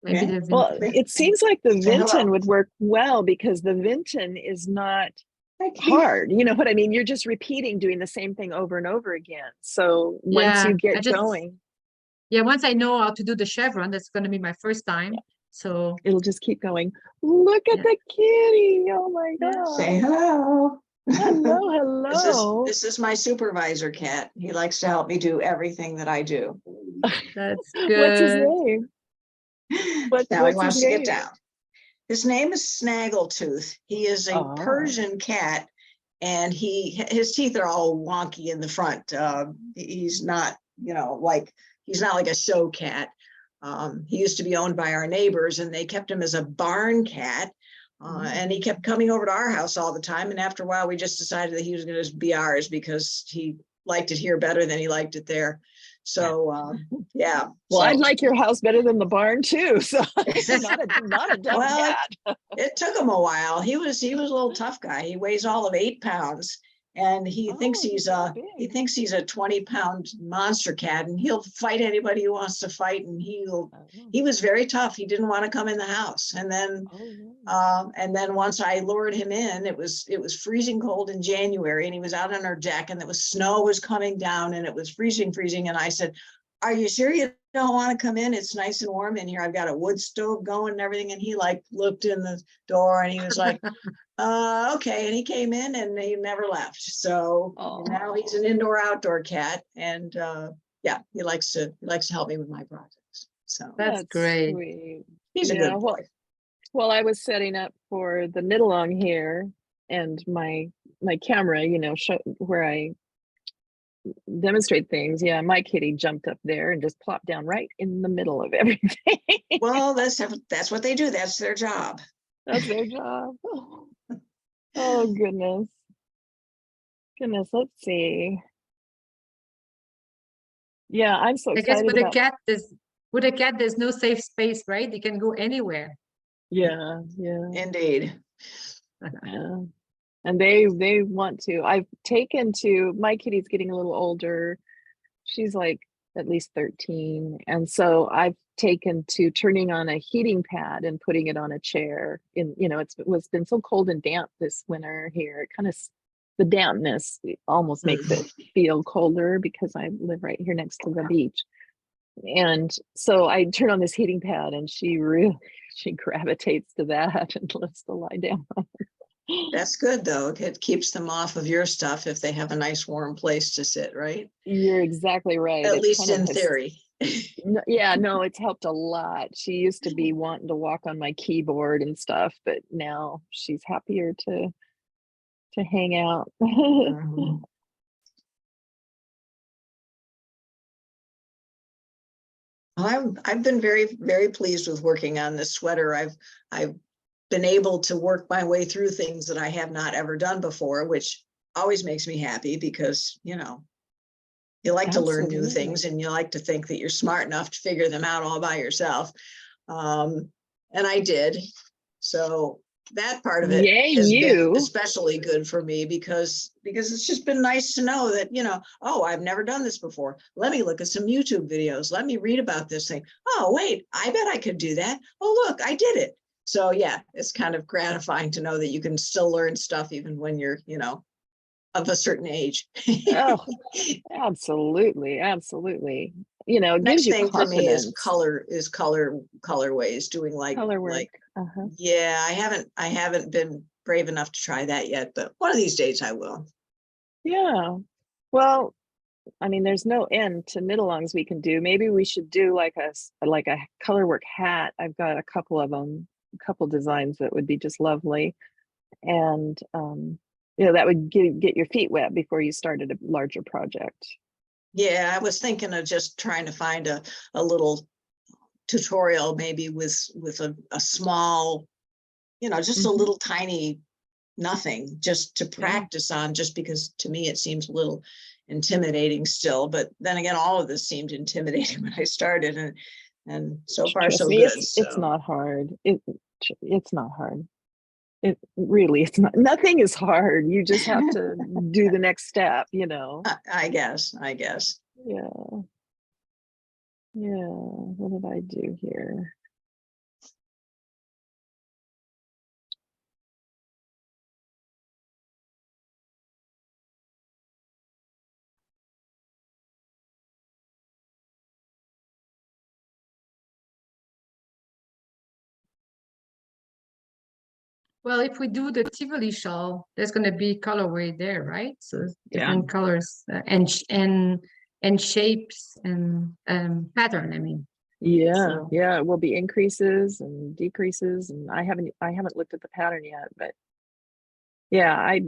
Speaker 1: maybe the Vinton.
Speaker 2: Well, it seems like the Vinton would work well because the Vinton is not hard. You know what I mean? You're just doing the same thing over and over again. So once you get going.
Speaker 1: Yeah, once I know how to do the chevron, that's going to be my first time. So
Speaker 2: it'll just keep going. Look at the kitty. Oh my God.
Speaker 3: Say hello.
Speaker 2: Hello.
Speaker 3: This is my supervisor cat. He likes to help me do everything that I do.
Speaker 1: That's good.
Speaker 2: What's his name?
Speaker 3: Now he wants to get down. His name is Snaggletooth. He is a Persian cat, and his teeth are all wonky in the front. He's not, he's not like a show cat. He used to be owned by our neighbors, and they kept him as a barn cat. And he kept coming over to our house all the time. And after a while, we just decided that he was going to be ours because he liked it here better than he liked it there. So, yeah.
Speaker 2: Well, I'd like your house better than the barn too. So not a dumb cat.
Speaker 3: It took him a while. He was a little tough guy. He weighs all of 8 pounds. And he thinks he's a 20-pound monster cat, and he'll fight anybody who wants to fight. And he was very tough. He didn't want to come in the house. And then once I lured him in, it was freezing cold in January, and he was out on our deck, and snow was coming down, and it was freezing. And I said, "Are you sure you don't want to come in? It's nice and warm in here. I've got a wood stove going and everything." And he looked in the door, and he was like, okay. And he came in, and he never left. So now he's an indoor-outdoor cat, and he likes to help me with my projects. So
Speaker 1: that's great.
Speaker 2: Sweet.
Speaker 3: He's a good boy.
Speaker 2: Well, I was setting up for the knit along here, and my camera, where I demonstrate things. Yeah, my kitty jumped up there and just plopped down right in the middle of everything.
Speaker 3: Well, that's what they do. That's their job.
Speaker 2: That's their job. Oh goodness. Let's see. Yeah, I'm so excited.
Speaker 1: I guess with a cat, there's no safe space, right? They can go anywhere.
Speaker 2: Yeah.
Speaker 3: Indeed.
Speaker 2: Yeah. And they want to. I've taken to my kitty's getting a little older. She's like at least 13. And so I've taken to turning on a heating pad and putting it on a chair. In, you know, it's been so cold and damp this winter here. It kind of, the dampness almost makes it feel colder because I live right here next to the beach. And so I turn on this heating pad and she gravitates to that and loves to lie down.
Speaker 3: That's good though. It keeps them off of your stuff if they have a nice warm place to sit, right?
Speaker 2: You're exactly right.
Speaker 3: At
Speaker 2: It's
Speaker 3: least
Speaker 2: kind
Speaker 3: in
Speaker 2: of
Speaker 3: theory.
Speaker 2: yeah, no, it's helped a lot. She used to be wanting to walk on my keyboard and stuff, but now she's happier to hang out.
Speaker 3: Mhm. I've been very, very pleased with working on this sweater. I've been able to work my way through things that I have not ever done before, which always makes me happy because, you know, you like to learn new things and you like to think that you're smart enough to figure them out all by yourself. And I did. So that part of it
Speaker 2: Yay,
Speaker 3: has been
Speaker 2: you.
Speaker 3: especially good for me because it's just been nice to know that, you know, oh, I've never done this before. Let me look at some YouTube videos. Let me read about this thing. Oh, wait, I bet I could do that. Oh, look, I did it. So yeah, it's kind of gratifying to know that you can still learn stuff even when you're, you know, of a certain age.
Speaker 2: Oh, absolutely, absolutely. You know, it gives
Speaker 3: Next
Speaker 2: you
Speaker 3: thing for me is
Speaker 2: confidence.
Speaker 3: colorways, doing
Speaker 2: Color work.
Speaker 3: like yeah, I haven't been brave enough to try that yet, but one of these days I will.
Speaker 2: Yeah. Well, I mean, there's no end to knit-alongs we can do. Maybe we should do like a color work hat. I've got a couple of them, a couple designs that would be just lovely. And you know, that would get your feet wet before you started a larger project.
Speaker 3: Yeah, I was thinking of just trying to find a little tutorial, maybe with a small, you know, just a little tiny nothing, just to practice on, just because to me it seems a little intimidating still. But then again, all of this seemed intimidating when I started, and so far
Speaker 2: Trust
Speaker 3: so
Speaker 2: me,
Speaker 3: good.
Speaker 2: it's not hard. It's not hard. It really, it's not. Nothing is hard. You just have to do the next step. You know.
Speaker 3: I guess.
Speaker 2: Yeah. Yeah. What did I do here?
Speaker 1: Well, if we do the Tivoli shawl, there's going to be colorway there, right? So different colors and shapes and pattern. I mean,
Speaker 2: Yeah,
Speaker 1: so.
Speaker 2: yeah, it will be increases and decreases, and I haven't looked at the pattern yet, but yeah, I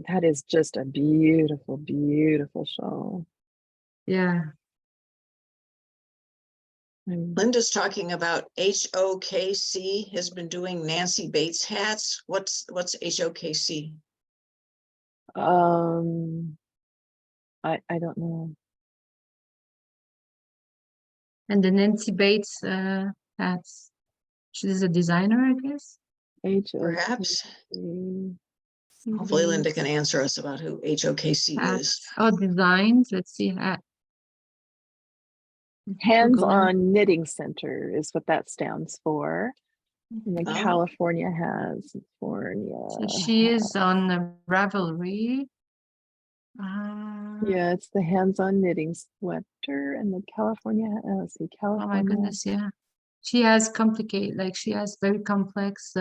Speaker 2: that is just a beautiful, beautiful shawl.
Speaker 1: Yeah.
Speaker 3: Linda's talking about HOKC has been doing Nancy Bates hats. What's HOKC?
Speaker 2: I don't know.
Speaker 1: And the Nancy Bates hats. She's a designer, I guess.
Speaker 3: Perhaps.
Speaker 2: HOKC.
Speaker 3: Hopefully Linda can answer us about who HOKC is.
Speaker 1: Oh, designs. Let's see. Hat.
Speaker 2: Hands-on Knitting Center is what that stands for. And then California has
Speaker 1: So she is on the Ravelry.
Speaker 2: Yeah, it's the hands-on knitting sweater, and the California. Let's see, California.
Speaker 1: Oh my goodness, yeah. She has she has very complex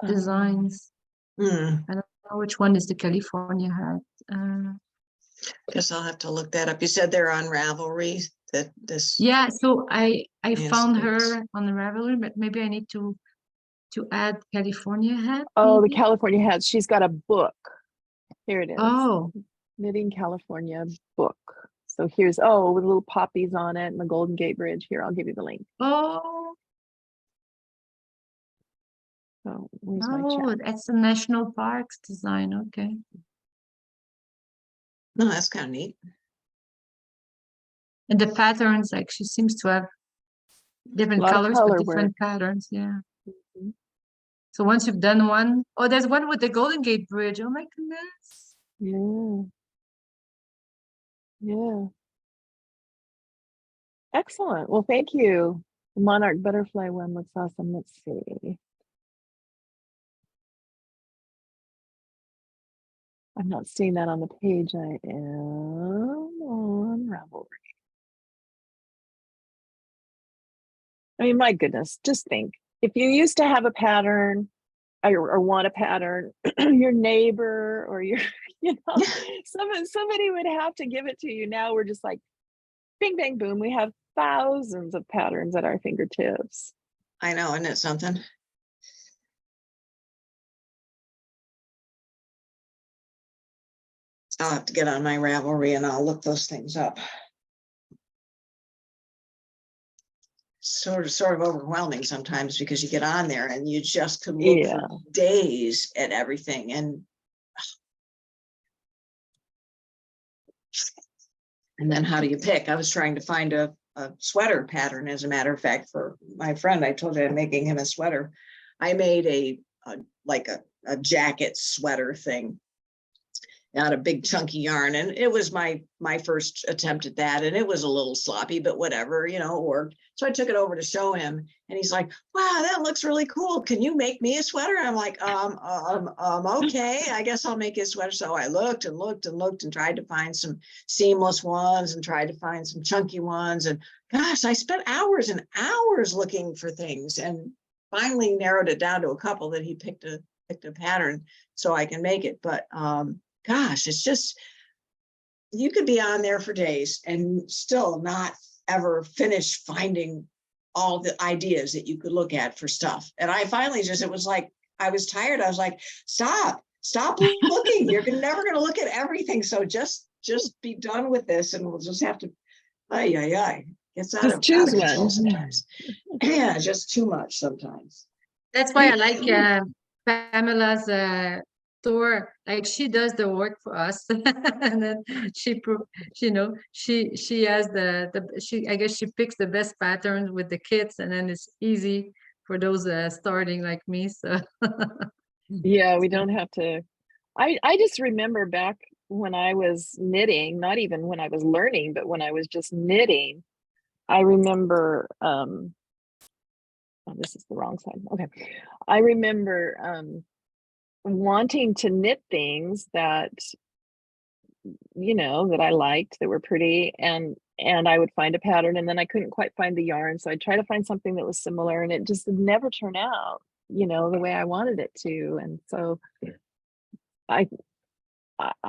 Speaker 1: designs. I don't know which one is the California hat.
Speaker 3: Guess I'll have to look that up. You said they're on Ravelry.
Speaker 1: Yeah, so I found her on the Ravelry, but maybe I need to add California hat.
Speaker 2: Oh,
Speaker 1: maybe?
Speaker 2: the California hat. She's got a book. Here it is.
Speaker 1: Oh,
Speaker 2: Knitting California book. So here's with little poppies on it and the Golden Gate Bridge. Here, I'll give you the link.
Speaker 1: oh,
Speaker 2: So where's my chat?
Speaker 1: that's the National Parks design. Okay.
Speaker 3: No, that's kind of neat.
Speaker 1: And the patterns, like she seems to have different colors, but different patterns. Yeah. So once you've done one, there's one with the Golden Gate Bridge. Oh my goodness.
Speaker 2: Yeah. Yeah. Excellent. Well, thank you. The monarch butterfly one looks awesome. Let's see. I'm not seeing that on the page. I am on Ravelry. I mean, my goodness, just think if you used to have a pattern or want a pattern, your neighbor or your, somebody would have to give it to you. Now we're just like, bing, bang, boom. We have thousands of patterns at our fingertips.
Speaker 3: I know, isn't it something? I'll have to get on my Ravelry and I'll look those things up. Sort of overwhelming sometimes because you get on there and you just could look for days at everything. And then how do you pick? I was trying to find a sweater pattern, as a matter of fact, for my friend. I told you I'm making him a sweater. I made a jacket sweater thing out of big chunky yarn, and it was my first attempt at that, and it was a little sloppy, but whatever, it worked. So I took it over to show him, and he's like, wow, that looks really cool, can you make me a sweater? I'm like, okay, I guess I'll make you a sweater. So I looked and looked and looked and tried to find some seamless ones and tried to find some chunky ones, and gosh, I spent hours and hours looking for things, and finally narrowed it down to a couple that he picked a pattern so I can make it. But gosh, it's just, you could be on there for days and still not ever finish finding all the ideas that you could look at for stuff. And I finally it was like, I was tired. I was like, stop looking. You're never going to look at everything. So just be done with this. And we'll just have to, It's out of control sometimes. Yeah, just too much sometimes.
Speaker 1: That's why I like Pamela's store. Like, she does the work for us, and then she has I guess she picks the best patterns with the kits, and then it's easy for those starting like me. So
Speaker 2: yeah, we don't have to. I just remember back when I was knitting, not even when I was learning, but when I was just knitting, I remember oh, this is the wrong side. Okay. I remember wanting to knit things that that I liked, that were pretty, and I would find a pattern, and then I couldn't quite find the yarn, so I'd try to find something that was similar, and it just would never turn out the way I wanted it to. And so I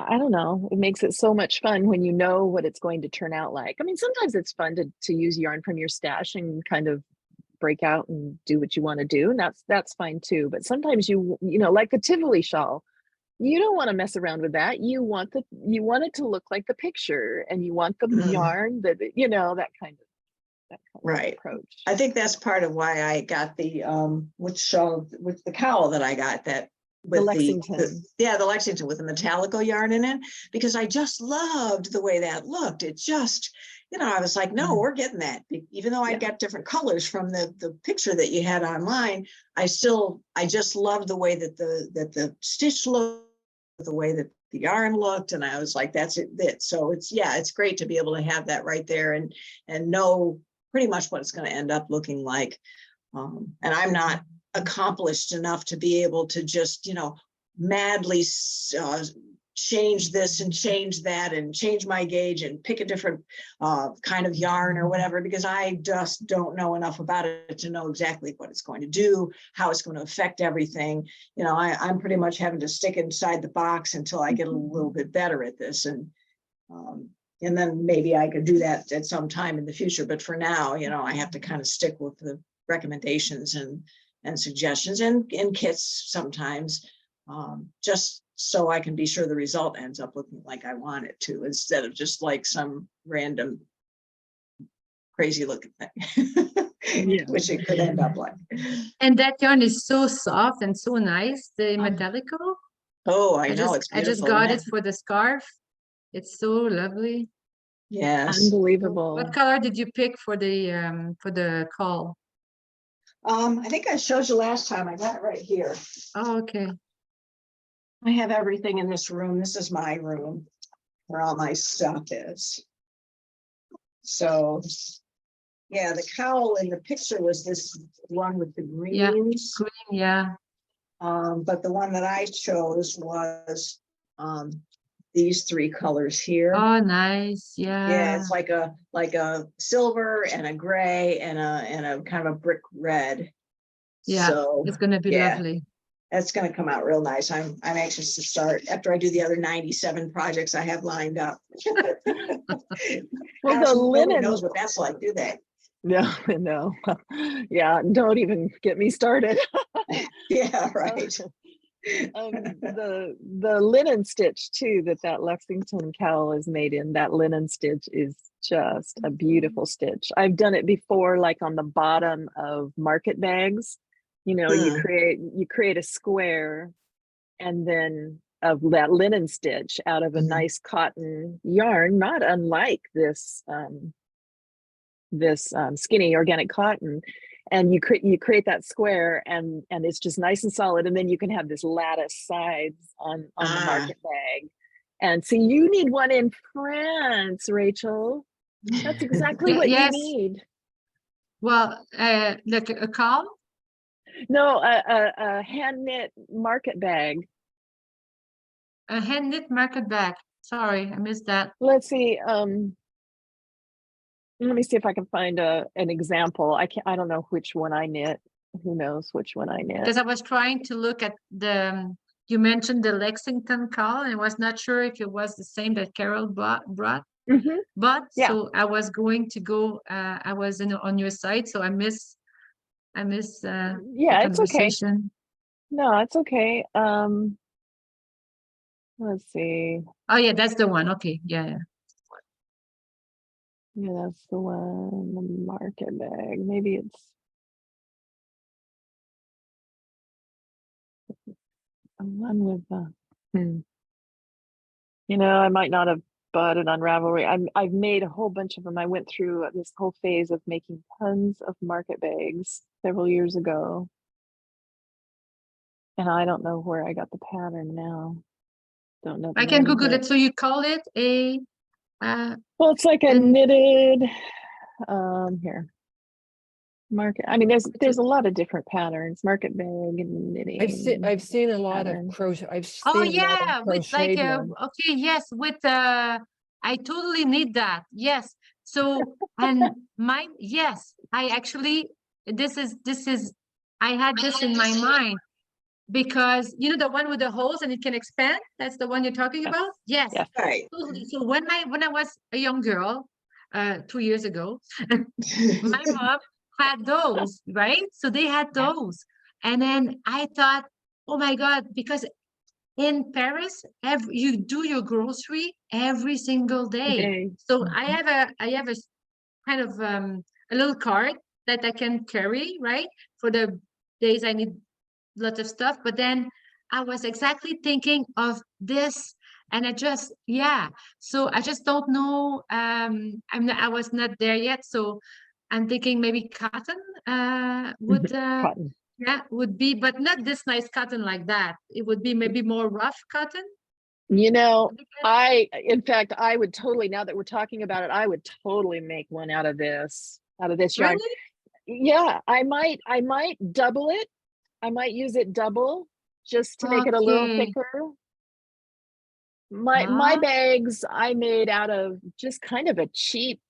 Speaker 2: don't know, it makes it so much fun when you know what it's going to turn out like. I mean, sometimes it's fun to use yarn from your stash and kind of break out and do what you want to do, and that's fine too. But sometimes like the Tivoli shawl, you don't want to mess around with that. You want it to look like the picture, and you want the yarn that that kind of
Speaker 3: right
Speaker 2: approach.
Speaker 3: I think that's part of why I got the with the cowl that I got, that with
Speaker 2: the Lexington.
Speaker 3: The Lexington with the Metallico yarn in it, because I just loved the way that looked. It just, I was like, no, we're getting that. Even though I got different colors from the picture that you had online, I just loved the way that the stitch looked, the way that the yarn looked, and I was like, that's it. So it's great to be able to have that right there and know pretty much what it's going to end up looking like. And I'm not accomplished enough to be able to just madly change this and change that and change my gauge and pick a different kind of yarn or whatever, because I just don't know enough about it to know exactly what it's going to do, how it's going to affect everything. I'm pretty much having to stick inside the box until I get a little bit better at this, and then maybe I could do that at some time in the future. But for now, I have to kind of stick with the recommendations and suggestions and kits sometimes, just so I can be sure the result ends up looking like I want it to, instead of just like some random crazy looking thing, which it could end up like.
Speaker 1: And that yarn is so soft and so nice, the Metallico.
Speaker 3: Oh, I know, it's beautiful.
Speaker 1: I just got it for the scarf. It's so lovely.
Speaker 3: Yes.
Speaker 2: Unbelievable.
Speaker 1: What color did you pick for the call?
Speaker 3: I think I showed you last time. I got it right here.
Speaker 1: Oh, okay.
Speaker 3: I have everything in this room. This is my room where all my stuff is. So Yeah, the cowl in the picture was this one with the
Speaker 1: Yeah,
Speaker 3: greens.
Speaker 1: green, yeah.
Speaker 3: But the one that I chose was these three colors here.
Speaker 1: Oh, nice.
Speaker 3: Yeah,
Speaker 1: Yeah.
Speaker 3: it's like a silver and a gray and a kind of a brick red.
Speaker 1: Yeah,
Speaker 3: So
Speaker 1: it's gonna be
Speaker 3: yeah,
Speaker 1: lovely.
Speaker 3: that's gonna come out real nice. I'm anxious to start after I do the other 97 projects I have lined up.
Speaker 2: Well,
Speaker 3: Gosh,
Speaker 2: the
Speaker 3: nobody
Speaker 2: linen,
Speaker 3: knows what that's like, do they?
Speaker 2: no, no. Yeah, don't even get me started.
Speaker 3: Yeah, right.
Speaker 2: The linen stitch too that Lexington cowl is made in, that linen stitch is just a beautiful stitch. I've done it before, like on the bottom of market bags. You know, you create a square and then of that linen stitch out of a nice cotton yarn, not unlike this skinny organic cotton, and you create that square, and it's just nice and solid, and then you can have this lattice sides on the market bag. And so you need one in France, Rachel. That's exactly what you
Speaker 1: Yes.
Speaker 2: need.
Speaker 1: Well, like a cowl?
Speaker 2: No, a hand knit market bag.
Speaker 1: A hand knit market bag. Sorry, I missed that.
Speaker 2: Let's see. Let me see if I can find an example. I don't know which one I knit. Who knows which one I knit?
Speaker 1: Because I was trying to look at the, you mentioned the Lexington cowl, and I was not sure if it was the same that Carol brought. But
Speaker 2: Yeah.
Speaker 1: so I was going to go, I was on your site, so I miss
Speaker 2: Yeah,
Speaker 1: the
Speaker 2: it's okay.
Speaker 1: conversation.
Speaker 2: No, it's okay. Let's see.
Speaker 1: Oh yeah, that's the one. Okay, yeah.
Speaker 2: Yeah, that's the one, the market bag. Maybe it's the one with the, you know, I might not have bought it on Ravelry. I've made a whole bunch of them. I went through this whole phase of making tons of market bags several years ago. And I don't know where I got the pattern now. Don't know the
Speaker 1: I can
Speaker 2: name of
Speaker 1: Google
Speaker 2: it.
Speaker 1: it. So you call it a
Speaker 2: Well, it's like a knitted, here. Market. I mean, there's a lot of different patterns. Market bag and knitting.
Speaker 4: I've seen a lot
Speaker 2: pattern.
Speaker 4: of crochet.
Speaker 1: Oh
Speaker 4: seen a lot of
Speaker 1: yeah, with like
Speaker 4: crocheted ones.
Speaker 1: okay, yes, with I totally need that. Yes. So and mine, yes, I actually this is I had this in my mind because you know the one with the holes and it can expand. That's the one you're talking
Speaker 2: Yes.
Speaker 1: about. Yes.
Speaker 2: Yes.
Speaker 3: Right.
Speaker 1: Totally. So when I was a young girl, 2 years ago, my mom had those, right? So they had those. And then I thought, oh my God, because in Paris, you do your grocery every single day.
Speaker 2: Day.
Speaker 1: So I have a kind of a little cart that I can carry, right? For the days I need lots of stuff. But then I was exactly thinking of this, and yeah. So I just don't know. I was not there yet. So I'm thinking maybe cotton would
Speaker 2: Cotton.
Speaker 1: yeah, would be, but not this nice cotton like that. It would be maybe more rough cotton.
Speaker 2: You know, in fact, I would totally, now that we're talking about it, I would totally make one out of this yarn.
Speaker 1: Really?
Speaker 2: Yeah, I might double it. I might use it double just to make it a little
Speaker 1: Okay.
Speaker 2: thicker. My bags I made out of just kind of a cheap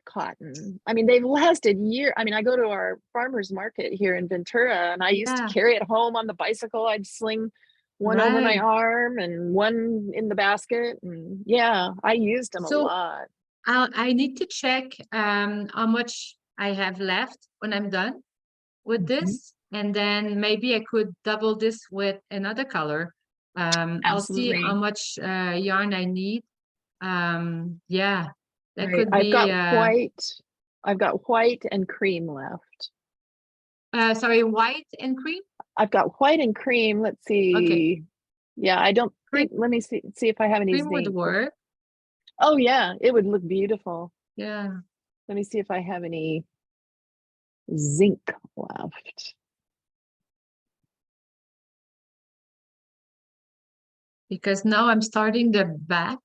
Speaker 2: cotton. I mean, they've lasted years. I mean, I go to our farmers market here in Ventura, and I used to carry it home on the bicycle. I'd sling one over my arm and one in the basket. And yeah, I used them a lot.
Speaker 1: I need to check how much I have left when I'm done with this. And then maybe I could double this with another color. I'll see how much yarn I need. Yeah, that could be.
Speaker 2: I've got white and cream left.
Speaker 1: Sorry, white and cream?
Speaker 2: I've got white and cream. Let's see.
Speaker 1: Okay.
Speaker 2: Yeah, I don't think, let me see if I have any
Speaker 1: cream would work.
Speaker 2: Oh yeah, it would look beautiful.
Speaker 1: Yeah.
Speaker 2: Let me see if I have any zinc left.
Speaker 1: Because now I'm starting the back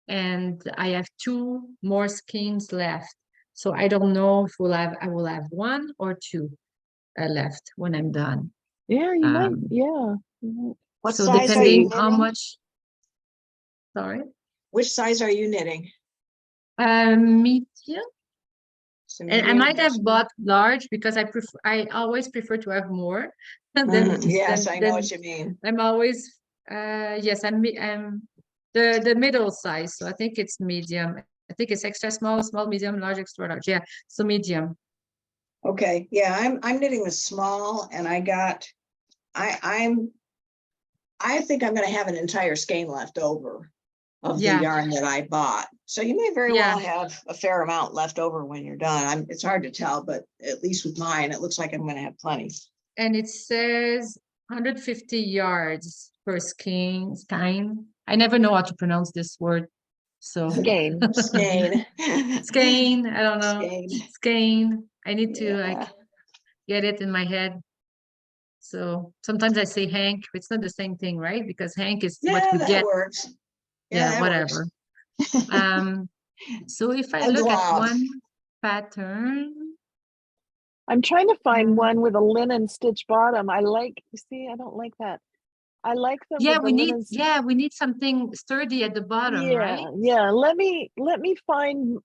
Speaker 1: and I have 2 more skeins left. So I don't know if I will have one or two left when I'm done.
Speaker 2: Yeah, you might.
Speaker 1: Um,
Speaker 2: Yeah. You might.
Speaker 3: What
Speaker 1: so
Speaker 3: size are you
Speaker 1: depending how
Speaker 3: knitting?
Speaker 1: much, sorry,
Speaker 3: Which size are you knitting?
Speaker 1: medium.
Speaker 3: So
Speaker 1: And I
Speaker 3: medium,
Speaker 1: might have
Speaker 3: that's-
Speaker 1: bought large because I always prefer to have more than
Speaker 3: Yes, I know
Speaker 1: than
Speaker 3: what you mean.
Speaker 1: I'm always yes, I'm the middle size, so I think it's medium. I think it's extra small, small, medium, large, extra large. Yeah, so medium.
Speaker 3: Okay, yeah, I'm knitting the small, and I think I'm gonna have an entire skein left over of the
Speaker 1: Yeah,
Speaker 3: yarn that I bought. So you may very
Speaker 1: yeah.
Speaker 3: well have a fair amount left over when you're done. It's hard to tell, but at least with mine, it looks like I'm gonna have plenty.
Speaker 1: And it says 150 yards per skein. I never know how to pronounce this word. So
Speaker 2: Skein.
Speaker 3: Skein.
Speaker 1: skein, I don't know.
Speaker 3: Skein.
Speaker 1: Skein. I need to like
Speaker 3: Yeah.
Speaker 1: get it in my head. So sometimes I say Hank, but it's not the same thing, right? Because Hank is what
Speaker 3: Yeah,
Speaker 1: we
Speaker 3: that
Speaker 1: get.
Speaker 3: works. Yeah,
Speaker 1: Yeah,
Speaker 3: that
Speaker 1: whatever.
Speaker 3: works.
Speaker 1: So if I
Speaker 3: A
Speaker 1: look at
Speaker 3: glove.
Speaker 1: one pattern,
Speaker 2: I'm trying to find
Speaker 1: um,
Speaker 2: one with a linen stitch bottom. I like, see, I don't like that. I like them
Speaker 1: yeah,
Speaker 2: with the linen.
Speaker 1: we need something sturdy at the bottom, right?
Speaker 2: Yeah. Let me find.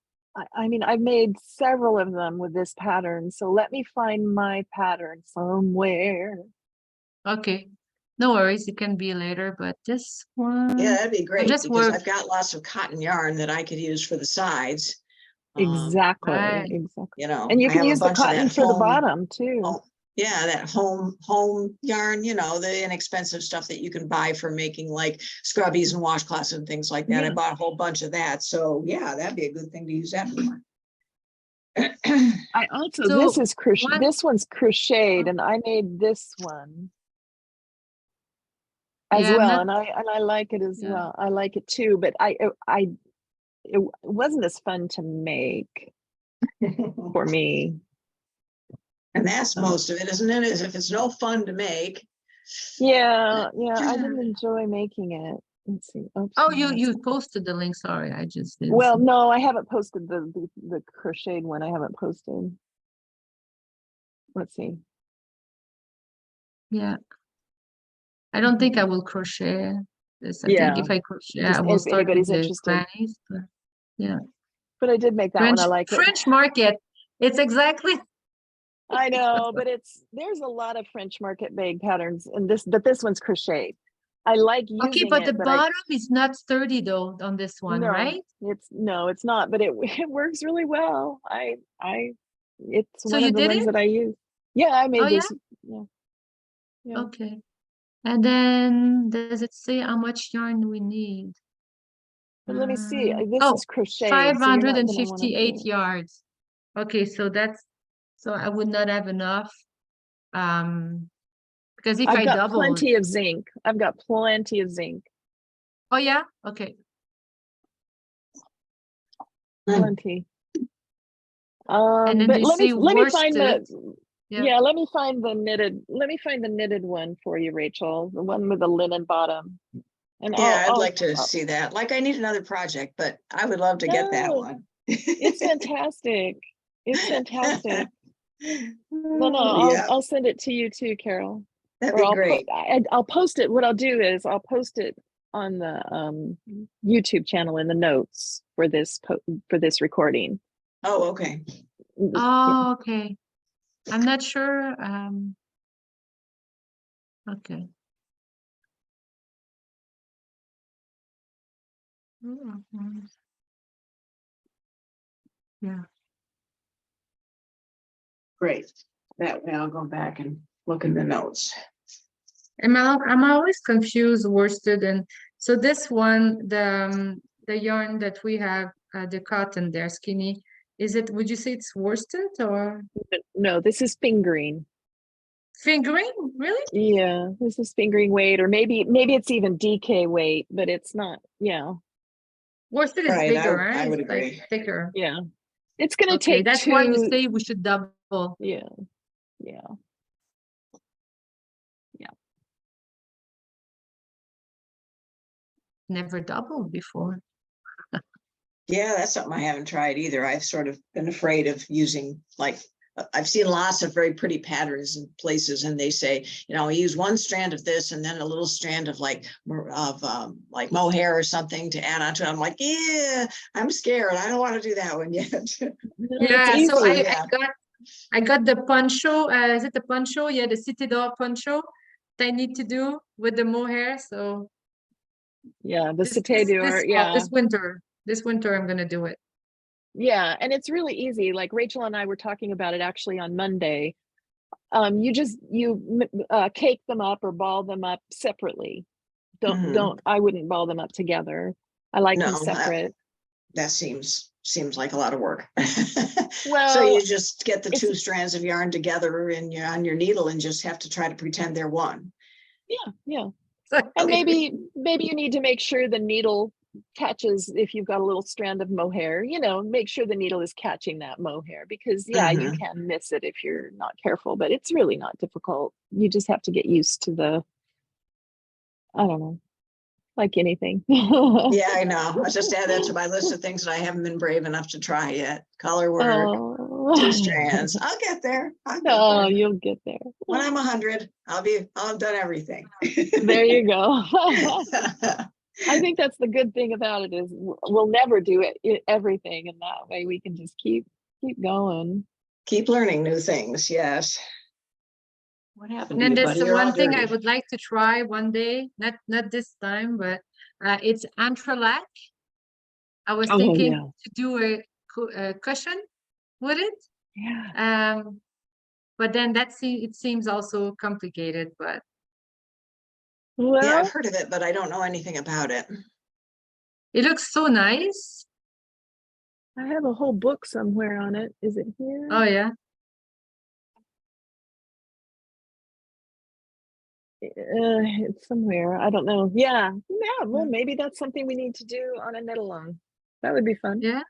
Speaker 2: I mean, I've made several of them with this pattern, so let me find my pattern somewhere.
Speaker 1: Okay. No worries, it can be later, but this one,
Speaker 3: Yeah, that'd be great
Speaker 1: just
Speaker 3: because
Speaker 1: work.
Speaker 3: I've got lots of cotton yarn that I could use for the sides.
Speaker 2: Exactly,
Speaker 1: Right.
Speaker 2: exactly.
Speaker 3: You know,
Speaker 2: And you
Speaker 3: I
Speaker 2: can
Speaker 3: have a
Speaker 2: use the
Speaker 3: bunch of
Speaker 2: cotton
Speaker 3: that
Speaker 2: for the
Speaker 3: home,
Speaker 2: bottom too.
Speaker 3: yeah, that home yarn, you know, the inexpensive stuff that you can buy for making like scrubbies and washcloths and things like that. I
Speaker 1: Yeah.
Speaker 3: bought a whole bunch of that. So yeah, that'd be a good thing to use that for.
Speaker 2: I also,
Speaker 1: So
Speaker 2: this is crochet.
Speaker 1: one,
Speaker 2: This one's crocheted, and I made this one as
Speaker 1: yeah, I'm
Speaker 2: well,
Speaker 1: not,
Speaker 2: and I like it as
Speaker 1: yeah.
Speaker 2: well. I like it too, but it wasn't as fun to make for me.
Speaker 3: And that's most of it, isn't it? Is if it's no fun to make.
Speaker 2: Yeah, I didn't enjoy making it. Let's see. Oops,
Speaker 1: Oh,
Speaker 2: no, that's
Speaker 1: you
Speaker 2: not-
Speaker 1: posted the link. Sorry, I just didn't
Speaker 2: Well,
Speaker 1: see.
Speaker 2: no, I haven't posted the crocheted one. I haven't posted. Let's see.
Speaker 1: Yeah. I don't think I will crochet this. I think
Speaker 2: Yeah,
Speaker 1: if I crochet, I
Speaker 2: just
Speaker 1: will
Speaker 2: if
Speaker 1: start with
Speaker 2: anybody's
Speaker 1: the
Speaker 2: interested.
Speaker 1: grannies. But yeah.
Speaker 2: But I did make that one. I like it.
Speaker 1: French market. It's exactly.
Speaker 2: I know, but there's a lot of French market bag patterns, and this one's crocheted. I like
Speaker 1: Okay,
Speaker 2: using
Speaker 1: but the
Speaker 2: it, but
Speaker 1: bottom is not sturdy though on this one, right?
Speaker 2: it's not, but it it works really well. It's
Speaker 1: So
Speaker 2: one
Speaker 1: you
Speaker 2: of the
Speaker 1: did
Speaker 2: ones
Speaker 1: it?
Speaker 2: that I use. Yeah, I
Speaker 1: Oh
Speaker 2: made
Speaker 1: yeah?
Speaker 2: this. Yeah, yeah.
Speaker 1: Okay. And then does it say how much yarn we need?
Speaker 2: But let me see. This
Speaker 1: Oh,
Speaker 2: is crocheted, so you're not gonna want to
Speaker 1: 558
Speaker 2: do.
Speaker 1: yards. Okay, so I would not have enough. Because if
Speaker 2: I've
Speaker 1: I
Speaker 2: got
Speaker 1: double,
Speaker 2: plenty of zinc. I've got plenty of zinc.
Speaker 1: oh yeah, okay.
Speaker 2: Plenty.
Speaker 1: And then
Speaker 2: But
Speaker 1: they say
Speaker 2: let me find
Speaker 1: worsted. Yeah.
Speaker 2: yeah, let me find the knitted one for you, Rachel. The one with the linen bottom. And
Speaker 3: Yeah, I'd like to see that. Like I need another project, but I would love to get that
Speaker 2: no,
Speaker 3: one.
Speaker 2: it's fantastic. It's fantastic. No,
Speaker 3: Yeah,
Speaker 2: I'll send it to you too, Carol.
Speaker 3: that'd
Speaker 2: Or
Speaker 3: be great.
Speaker 2: I'll post it. What I'll do is I'll post it on the YouTube channel in the notes for this recording.
Speaker 3: Oh, okay.
Speaker 1: Oh, okay. I'm not sure. Okay. Mhm. Yeah.
Speaker 3: Great. That way I'll go back and look in the notes.
Speaker 1: I'm always confused worsted and so this one, the yarn that we have, the cotton there, skinny, would you say it's worsted or
Speaker 2: No, this is fingering.
Speaker 1: fingering? Really?
Speaker 2: Yeah, this is fingering weight, or maybe it's even DK weight, but it's not. Yeah,
Speaker 1: Worsted is
Speaker 3: Right,
Speaker 1: bigger,
Speaker 3: I
Speaker 1: right?
Speaker 3: would
Speaker 1: It's like
Speaker 3: agree.
Speaker 1: thicker.
Speaker 2: yeah. It's gonna
Speaker 1: Okay,
Speaker 2: take
Speaker 1: that's why you
Speaker 2: two.
Speaker 1: say we should double.
Speaker 2: Yeah, yeah, yeah.
Speaker 1: Never doubled before.
Speaker 3: Yeah, that's something I haven't tried either. I've sort of been afraid of using, like, I've seen lots of very pretty patterns in places, and they say, you know, use one strand of this and then a little strand of like mohair or something to add onto it. I'm like, yeah, I'm scared. I don't want to do that one yet.
Speaker 2: No, it's
Speaker 1: Yeah, so
Speaker 2: easy.
Speaker 3: Yeah.
Speaker 1: I got the poncho. Is it the poncho? Yeah, the City Door poncho that I need to do with the mohair. So
Speaker 2: Yeah, the Cité d'Or. Yeah.
Speaker 1: this winter I'm gonna do it.
Speaker 2: Yeah, and it's really easy. Like Rachel and I were talking about it actually on Monday. You cake them up or ball them up separately. I wouldn't ball them up together. I like them
Speaker 3: No,
Speaker 2: separate.
Speaker 3: that seems like a lot of work. So
Speaker 2: Well,
Speaker 3: you just get the
Speaker 2: it's
Speaker 3: two strands of yarn together and you're on your needle and just have to try to pretend they're one.
Speaker 2: yeah. And maybe you need to make sure the needle catches, if you've got a little strand of mohair, you know, make sure the needle is catching that mohair, because yeah, you can miss it if you're not careful, but it's really not difficult. You just have to get used to the, I don't know, like anything.
Speaker 3: Yeah, I know. I just add that to my list of things that I haven't been brave enough to try yet. Color work, two strands. I'll get there.
Speaker 2: Oh, you'll get there.
Speaker 3: When I'm 100, I'll have done everything.
Speaker 2: There you go. I think that's the good thing about it, is we'll never do everything, and that way we can just keep going.
Speaker 3: Keep learning new things. Yes. What happened to
Speaker 1: And
Speaker 3: you,
Speaker 1: there's
Speaker 3: buddy? You're all
Speaker 1: one thing I
Speaker 3: dirty.
Speaker 1: would like to try one day, not this time, but it's entrelac. I was
Speaker 2: Oh
Speaker 1: thinking
Speaker 2: yeah,
Speaker 1: to do a cushion with it.
Speaker 2: yeah.
Speaker 1: But then it seems also complicated, but
Speaker 3: Yeah, I've
Speaker 2: Well,
Speaker 3: heard of it, but I don't know anything about it.
Speaker 1: it looks so nice.
Speaker 2: I have a whole book somewhere on it. Is it here?
Speaker 1: Oh yeah.
Speaker 2: It's somewhere. I don't know. Yeah. Well, maybe that's something we need to do on a knit along. That would be fun.
Speaker 1: Yeah.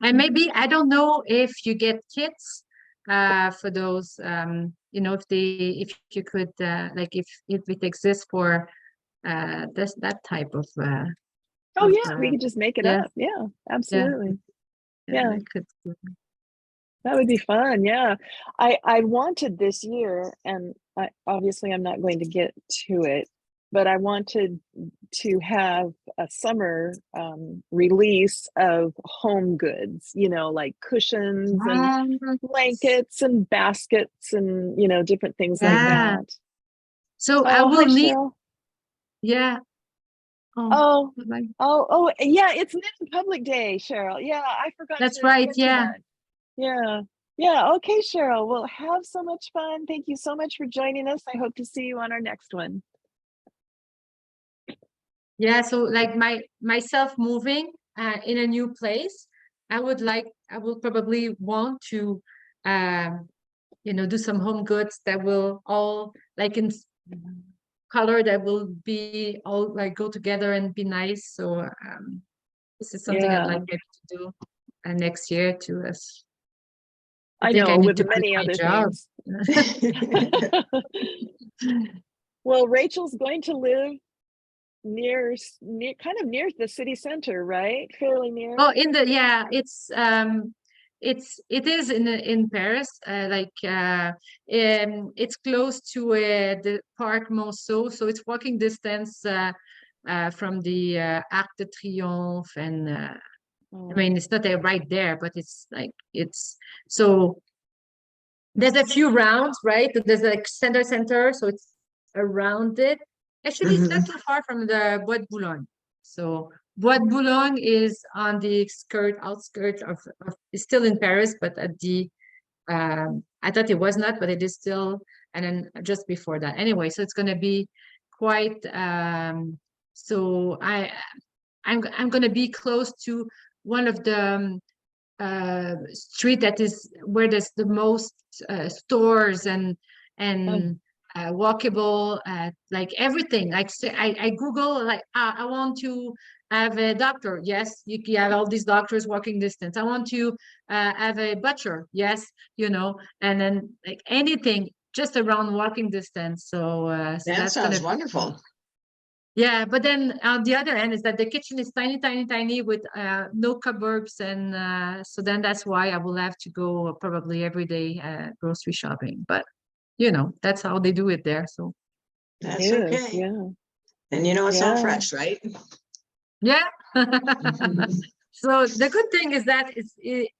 Speaker 1: And maybe, I don't know if you get kits for those, you know, if you could, like if it exists for that type of
Speaker 2: Oh yeah, we could just make it
Speaker 1: yeah,
Speaker 2: up. Yeah,
Speaker 1: yeah,
Speaker 2: absolutely. Yeah,
Speaker 1: that could.
Speaker 2: that would be fun. Yeah. I wanted this year, and obviously I'm not going to get to it, but I wanted to have a summer release of home goods, you know, like cushions and blankets and baskets and, you know, different things like
Speaker 1: Yeah.
Speaker 2: that.
Speaker 1: So I
Speaker 2: Oh, hi,
Speaker 1: will need,
Speaker 2: Cheryl.
Speaker 1: yeah. Oh,
Speaker 2: Oh,
Speaker 1: bye-bye.
Speaker 2: oh, yeah, it's Knit Public Day, Cheryl. Yeah, I forgot
Speaker 1: That's
Speaker 2: to
Speaker 1: right.
Speaker 2: mention
Speaker 1: Yeah.
Speaker 2: that. Yeah. Yeah. Okay, Cheryl. Well, have so much fun. Thank you so much for joining us. I hope to see you on our next one.
Speaker 1: Yeah. So like myself moving in a new place, I will probably want to, you know, do some home goods that will all like in color that will be all like go together and be nice. So this is something I'd
Speaker 2: Yeah,
Speaker 1: like maybe to do next year too. As I
Speaker 2: I
Speaker 1: think I
Speaker 2: know,
Speaker 1: need
Speaker 2: with
Speaker 1: to quit
Speaker 2: many
Speaker 1: my
Speaker 2: other
Speaker 1: job.
Speaker 2: things. Well, Rachel's going to live near, kind of near the city center, right? Fairly near.
Speaker 1: Oh, it is in Paris. It's close to the Parc Monceau, so it's walking distance from the Arc de Triomphe, and I mean it's not right there, but it's like it's so there's a few rounds, right? There's like center, so it's around it. Actually, it's not too far from the Bois de Boulogne. So Bois de Boulogne is on the outskirts of it's still in Paris, but at the I thought it was not, but it is still, and then just before that. Anyway, so it's gonna be quite so I'm gonna be close to one of the street that is where there's the most stores and walkable, like everything. Like I Google, like I want to have a doctor. Yes, you have all these doctors walking distance. I want to have a butcher. Yes, you know, and then like anything just around walking distance. So
Speaker 3: That
Speaker 1: that's gonna
Speaker 3: sounds
Speaker 1: be
Speaker 3: wonderful.
Speaker 1: Yeah, but then on the other end is that the kitchen is tiny, tiny, tiny with no cupboards, and so then that's why I will have to go probably every day grocery shopping. But you know, that's how they do it there. So
Speaker 3: That's
Speaker 2: It is,
Speaker 3: okay.
Speaker 2: yeah.
Speaker 3: And you know, it's all
Speaker 2: Yeah.
Speaker 3: fresh, right?
Speaker 1: yeah. So the good thing is that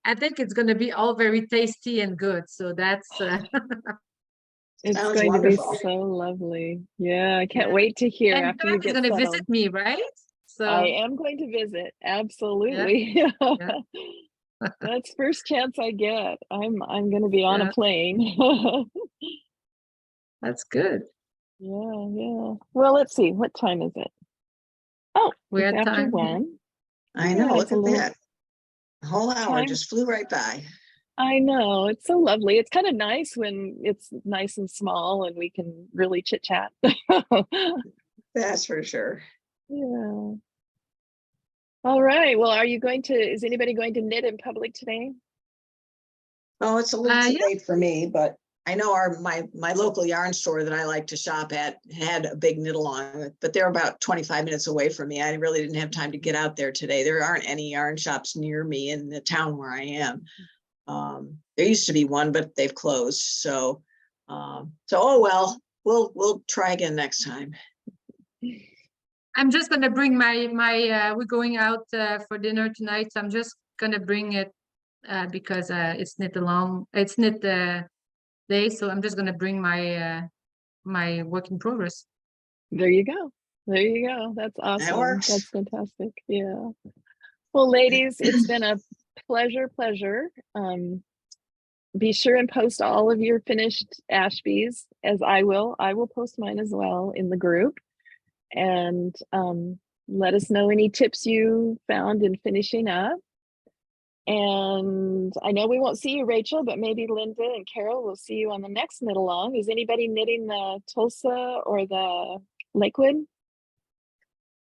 Speaker 1: I think it's going to be all very tasty and good. So that's
Speaker 2: It's
Speaker 3: Sounds
Speaker 2: going to be
Speaker 3: wonderful.
Speaker 2: so lovely. Yeah, I can't
Speaker 1: yeah.
Speaker 2: wait to hear
Speaker 1: And
Speaker 2: after
Speaker 1: Beth
Speaker 2: you
Speaker 1: is
Speaker 2: get
Speaker 1: going to
Speaker 2: settled.
Speaker 1: visit me, right?
Speaker 2: I
Speaker 1: So
Speaker 2: am going to visit. Absolutely.
Speaker 1: yeah.
Speaker 2: That's first chance I get. I'm going to be on a
Speaker 1: Yeah,
Speaker 2: plane.
Speaker 1: that's good.
Speaker 2: Yeah, yeah. Well, let's see. What time is it? Oh,
Speaker 1: We're
Speaker 2: it's
Speaker 1: at
Speaker 2: after
Speaker 1: time. Yeah.
Speaker 2: 1.
Speaker 3: I
Speaker 2: Yeah,
Speaker 3: know,
Speaker 2: it's
Speaker 3: look
Speaker 2: a
Speaker 3: at
Speaker 2: little
Speaker 3: that. A whole hour
Speaker 2: time.
Speaker 3: just flew right by.
Speaker 2: I know. It's so lovely. It's kind of nice when it's nice and small and we can really chit chat.
Speaker 3: That's for sure.
Speaker 2: Yeah. All right. Well, is anybody going to knit in public today?
Speaker 3: Oh, it's a little too
Speaker 1: Yeah.
Speaker 3: late for me, but I know my local yarn store that I like to shop at had a big knit along, but they're about 25 minutes away from me. I really didn't have time to get out there today. There aren't any yarn shops near me in the town where I am. There used to be one, but they've closed. So oh well, we'll try again next time.
Speaker 1: I'm just gonna bring my we're going out for dinner tonight. So I'm just gonna bring it because it's knit day. So I'm just gonna bring my my work in progress.
Speaker 2: There you go. There you go. That's
Speaker 3: That
Speaker 2: awesome.
Speaker 3: works.
Speaker 2: That's fantastic. Yeah. Well, ladies, it's been a pleasure. Be sure and post all of your finished Ashbys, as I will. I will post mine as well in the group. And let us know any tips you found in finishing up. And I know we won't see you, Rachel, but maybe Linda and Carol will see you on the next knit along. Is anybody knitting the Tulsa or the Lakewood?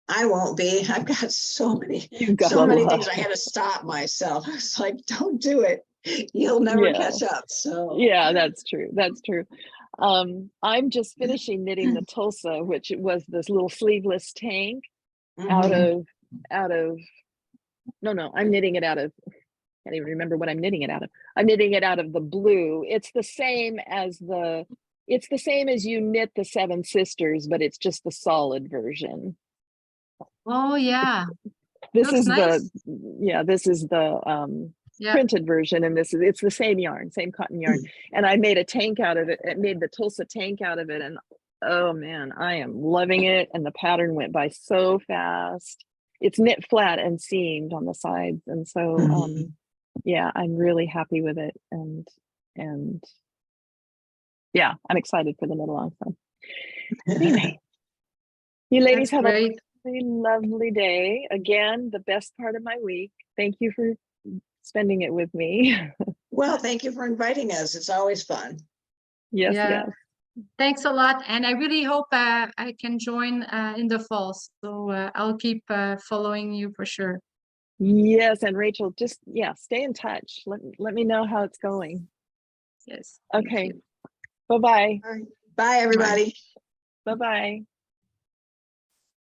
Speaker 3: I won't be. I've got so many
Speaker 2: You've got a
Speaker 3: things
Speaker 2: lot.
Speaker 3: I had to stop myself. I was like, don't do it. You'll never
Speaker 2: Yeah.
Speaker 3: catch up. So
Speaker 2: Yeah, that's true. That's true. I'm just finishing knitting the Tulsa, which it was this little sleeveless tank out
Speaker 3: mhm.
Speaker 2: of no, I'm knitting it out of, I can't even remember what I'm knitting it out of. I'm knitting it out of the blue. It's the same as you knit the Seven Sisters, but it's just the solid version.
Speaker 1: Oh yeah,
Speaker 2: This
Speaker 1: looks
Speaker 2: is
Speaker 1: nice.
Speaker 2: this is the
Speaker 1: Yeah.
Speaker 2: printed version, and it's the same yarn, same cotton yarn. And I made a tank out of it. It made the Tulsa tank out of it, and oh man, I am loving it. And the pattern went by so fast. It's knit flat and seamed on the sides, and so yeah, I'm really happy with it. And yeah, I'm excited for the knit along. So anyway, you ladies
Speaker 1: That's
Speaker 2: have a
Speaker 1: great.
Speaker 2: lovely day. Again, the best part of my week. Thank you for spending it with me.
Speaker 3: Well, thank you for inviting us. It's always fun.
Speaker 2: Yes,
Speaker 1: Yeah.
Speaker 2: yes.
Speaker 1: Thanks a lot, and I really hope I can join in the fall. So I'll keep following you for sure.
Speaker 2: Yes, and Rachel, just stay in touch. Let me know how it's going.
Speaker 1: Yes. Thank
Speaker 2: Okay.
Speaker 1: you.
Speaker 2: Bye-bye.
Speaker 3: All right. Bye, everybody.
Speaker 2: Bye-bye.